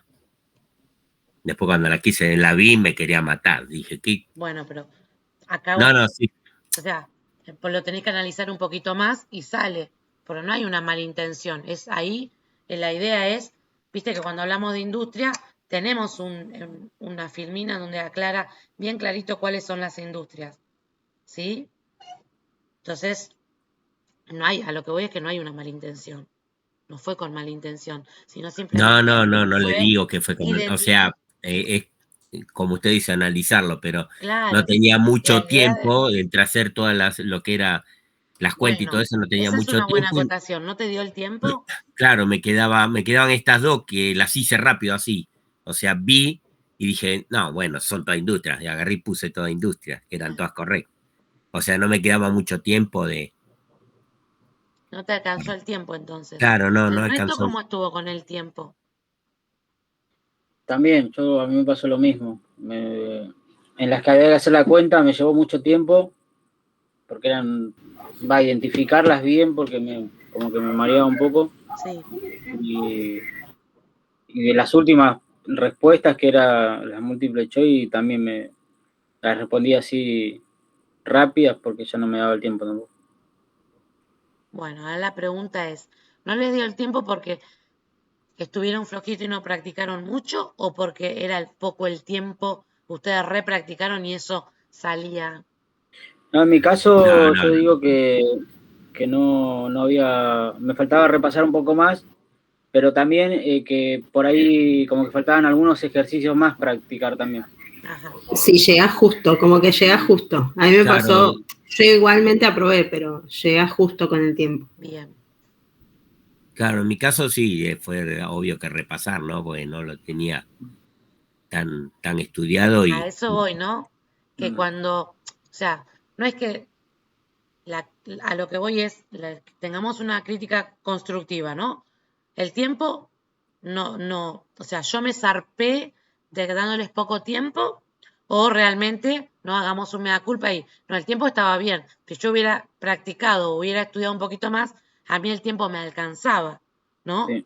Después cuando la vi me quería matar. Dije, ¿qué? Bueno, pero acá No, no, sí. o sea, pues lo tenés que analizar un poquito más y sale, pero no hay una mala intención. Es ahí, la idea es, viste que cuando hablamos de industria, tenemos una filmina donde aclara bien clarito cuáles son las industrias, ¿sí? Entonces, no hay, a lo que voy es que no hay una mala intención. No fue con mala intención, sino No, simplemente no le fue digo que fue como, o sea, como usted dice, analizarlo, pero no claro. tenía La mucho idea de, tiempo entre hacer lo que era las cuentas y todo bueno, eso, no tenía esa es mucho una buena tiempo. acotación. ¿No te dio el tiempo? Claro, me quedaban estas dos que las hice rápido así. O sea, vi y dije, no, bueno, son todas industrias. Y agarré y puse todas industrias, que eran todas correctas. O sea, no me quedaba mucho tiempo No te alcanzó el tiempo entonces. Claro, no ¿El resto alcanzó. cómo estuvo con el tiempo? También, a mí me pasó lo mismo. En las que había que hacer la cuenta me llevó mucho tiempo, porque va a identificarlas bien, porque como que me mareaba un poco. Sí. Y de las últimas respuestas, que eran las múltiples choice, también las respondí así rápidas, porque ya no me daba el tiempo tampoco. Bueno, ahora la pregunta es, ¿no les dio el tiempo porque estuvieron flojitos y no practicaron mucho o porque era poco el tiempo, ustedes repracticaron y eso salía? No, en mi caso, No. yo digo que no había, me faltaba repasar un poco más, pero también que por ahí como que faltaban algunos ejercicios más practicar también. Ajá. Sí, llegás justo, como que llegás justo. A mí me Claro. pasó, yo igualmente aprobé, pero llegás justo con el tiempo. Bien. Claro, en mi caso sí, fue obvio que repasar, ¿no? Porque no lo tenía tan estudiado A eso voy, ¿no? Que cuando, o sea, no es que a lo que voy es tengamos una crítica constructiva, ¿no? El tiempo, no, o sea, yo me zarpé de dándoles poco tiempo o realmente no hagamos un mea culpa y no, el tiempo estaba bien. Si yo hubiera practicado, hubiera estudiado un poquito más, a mí el tiempo me alcanzaba, ¿no? Sí.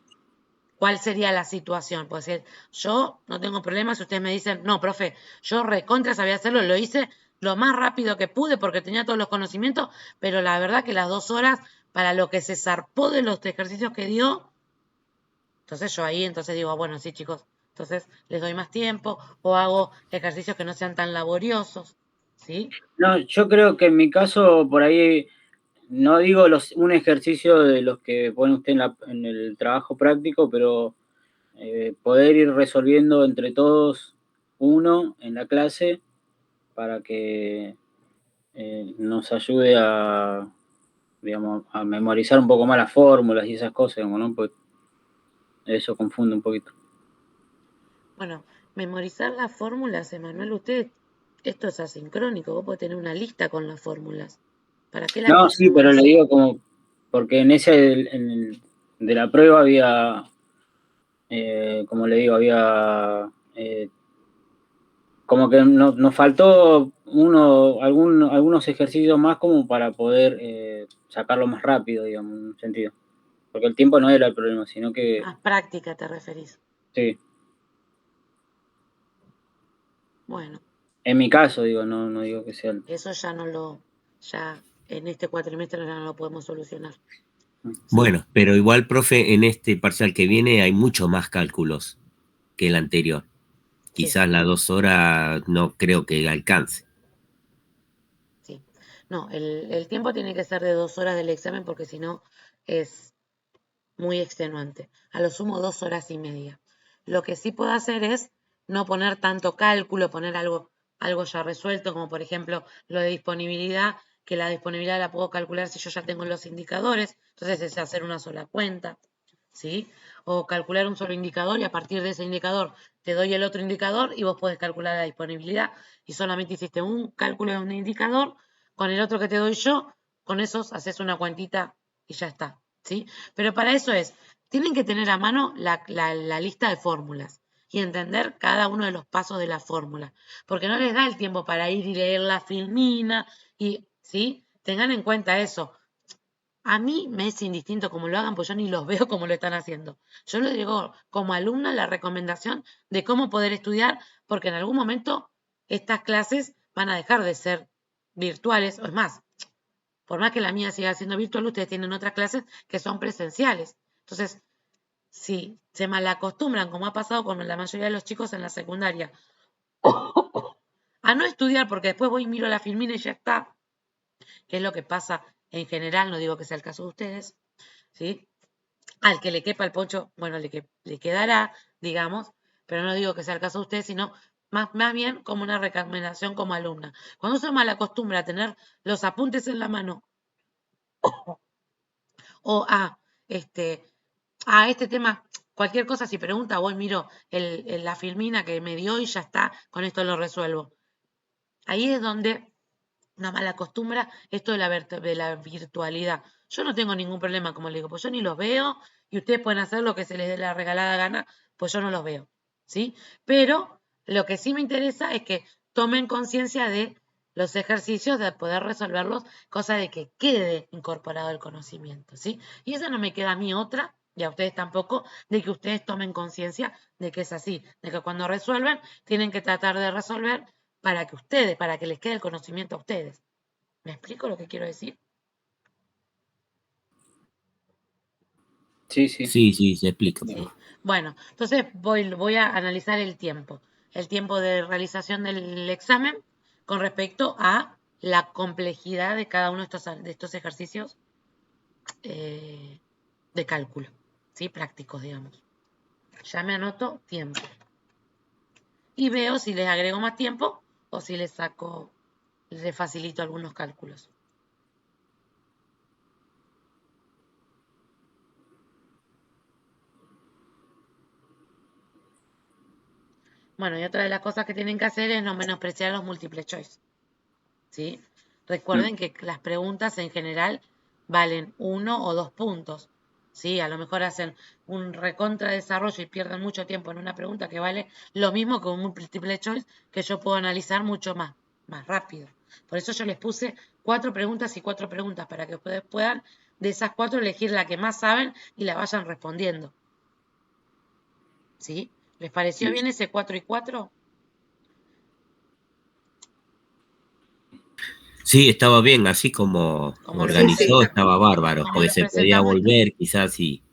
¿Cuál sería la situación? Pues yo no tengo problemas si ustedes me dicen, no, profe, yo recontra sabía hacerlo, lo hice lo más rápido que pude porque tenía todos los conocimientos, pero la verdad que las 2 horas para lo que se zarpó de los ejercicios que dio, entonces yo ahí entonces digo, bueno, sí chicos, entonces les doy más tiempo o hago ejercicios que no sean tan laboriosos, ¿sí? No, yo creo que en mi caso por ahí, no digo un ejercicio de los que pone usted en el trabajo práctico, pero poder ir resolviendo entre todos uno en la clase para que nos ayude digamos, a memorizar un poco más las fórmulas y esas cosas, ¿no? Pues eso confunde un poquito. Bueno, memorizar las fórmulas, Emanuel, esto es asincrónico, vos podés tener una lista con las fórmulas. ¿Para qué las No, querés sí, pero le memorizar? digo como, porque en ese, de la prueba había, como le digo, había, como que nos faltó algunos ejercicios más como para poder sacarlo más rápido, digamos, en un sentido. Porque el tiempo no era el problema, sino que, Más práctica te referís. sí, Bueno, en mi caso, digo, no digo que sea eso ya en este cuatrimestre ya no lo podemos solucionar. ¿Sí? Bueno, pero igual, profe, en este parcial que viene hay mucho más cálculos que el anterior. Sí, Quizás las 2 horas no creo que alcance. sí. No, el tiempo tiene que ser de 2 horas del examen porque si no es muy extenuante. A lo sumo 2 horas y media. Lo que sí puedo hacer es no poner tanto cálculo, poner algo ya resuelto, como por ejemplo lo de disponibilidad, que la disponibilidad la puedo calcular si yo ya tengo los indicadores, entonces es hacer una sola cuenta, ¿sí? O calcular un solo indicador y a partir de ese indicador te doy el otro indicador y vos podés calcular la disponibilidad y solamente hiciste un cálculo de un indicador, con el otro que te doy yo, con esos haces una cuentita y ya está, ¿sí? Pero para eso tienen que tener a mano la lista de fórmulas y entender cada uno de los pasos de la fórmula, porque no les da el tiempo para ir y leer la filmina y, ¿sí? Tengan en cuenta eso. A mí me es indistinto cómo lo hagan, pues yo ni los veo como lo están haciendo. Yo les digo como alumna la recomendación de cómo poder estudiar, porque en algún momento estas clases van a dejar de ser virtuales, o es más, por más que la mía siga siendo virtual, ustedes tienen otras clases que son presenciales. Entonces, si se malacostumbran, como ha pasado con la mayoría de los chicos en la secundaria, a no estudiar porque después voy y miro la filmina y ya está, que es lo que pasa en general, no digo que sea el caso de ustedes, ¿sí? Al que le quepa el poncho, bueno, le quedará, digamos, pero no digo que sea el caso de ustedes, sino más bien como una recomendación como alumna. Cuando se malacostumbra a tener los apuntes en la mano o este tema, cualquier cosa, si pregunta, voy, miro la filmina que me dio y ya está, con esto lo resuelvo. Ahí es donde una mala costumbre esto de la virtualidad. Yo no tengo ningún problema, como le digo, pues yo ni los veo y ustedes pueden hacer lo que se les dé la regalada gana, pues yo no los veo, ¿sí? Pero lo que sí me interesa es que tomen conciencia de los ejercicios, de poder resolverlos, cosa de que quede incorporado el conocimiento, ¿sí? Y esa no me queda a mí otra, y a ustedes tampoco, de que ustedes tomen conciencia de que es así, de que cuando resuelven, tienen que tratar de resolver para que les quede el conocimiento a ustedes. ¿Me explico lo que quiero decir? Sí, sí. Sí, se explica. Sí. Bueno, entonces voy a analizar el tiempo de realización del examen con respecto a la complejidad de cada uno de estos ejercicios de cálculo, ¿sí? Prácticos, digamos. Ya me anoto tiempo. Y veo si les agrego más tiempo o si les facilito algunos cálculos. Bueno, y otra de las cosas que tienen que hacer es no menospreciar los múltiples choice, ¿sí? Recuerden que las preguntas en general valen 1 o 2 puntos, ¿sí? A lo mejor hacen un recontra desarrollo y pierden mucho tiempo en una pregunta que vale lo mismo que un múltiple choice que yo puedo analizar mucho más rápido. Por eso yo les puse 4 preguntas y 4 preguntas para que ustedes puedan de esas 4 elegir la que más saben y la vayan respondiendo, ¿sí? ¿Les pareció bien ese 4 y 4? Sí, estaba bien, así como organizó, estaba bárbaro, porque se podía volver, quizás, sí.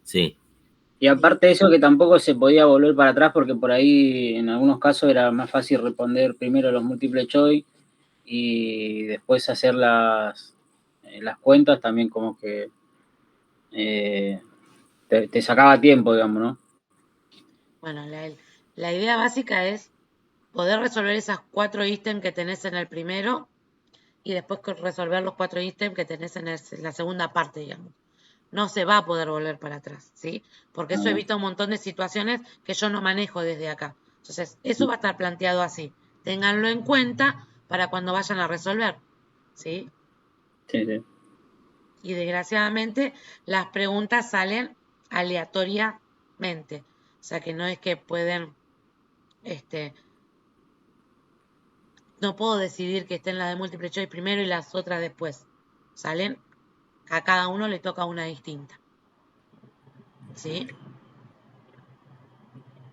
Y aparte de eso, que tampoco se podía volver para atrás, porque por ahí en algunos casos era más fácil responder primero los múltiples choice y después hacer las cuentas, también como que te sacaba tiempo, digamos, ¿no? Bueno, la idea básica es poder resolver esas 4 ítems que tenés en el primero y después resolver los 4 ítems que tenés en la segunda parte, digamos. No se va a poder volver para atrás, ¿sí? Porque eso evita un montón de situaciones que yo no manejo desde acá. Entonces, eso va a estar planteado así. Ténganlo en cuenta para cuando vayan a resolver, ¿sí? Sí. Y desgraciadamente las preguntas salen aleatoriamente. O sea que no es que pueden, no puedo decidir que estén las de múltiple choice primero y las otras después. Salen, a cada uno le toca una distinta. ¿Sí?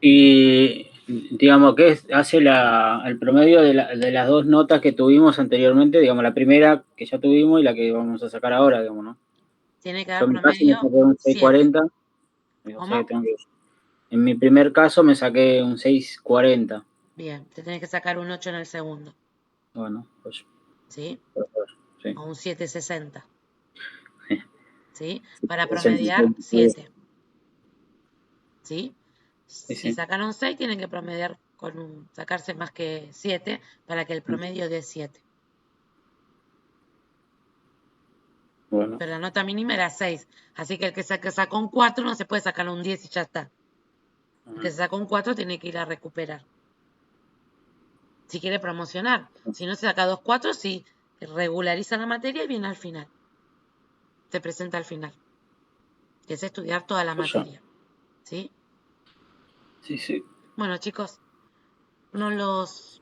Y digamos, ¿qué hace el promedio de las 2 notas que tuvimos anteriormente? Digamos, la primera que ya tuvimos y la que vamos a sacar ahora, digamos, ¿no? Tiene que dar Yo en mi caso me promedio saqué un 640. O sea, en mi primer caso me saqué un 640. Bien, te tenés que sacar un 8 en el segundo. Bueno, pues. ¿Sí? Sí. O un 760. ¿Sí? Para promediar 7. ¿Sí? Si sacaron 6, tienen que promediar sacarse más que 7 para que el promedio dé 7. Bueno. Pero la nota mínima era 6. Así que el que sacó un 4 no se puede sacar un 10 y ya está. El que se sacó un 4 tiene que ir a recuperar. Si quiere promocionar. Si no se saca 2 4, sí regulariza la materia y viene al final. Se presenta al final. Que es estudiar toda la materia. ¿Sí? Sí. Bueno, chicos, no los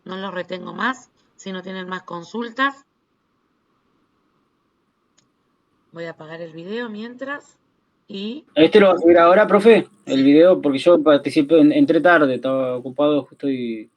retengo más. Si no tienen más consultas, voy a apagar el video mientras. Y ¿Este lo vas a subir ahora, profe? El video, porque yo participé, entré tarde, estaba ocupado justo y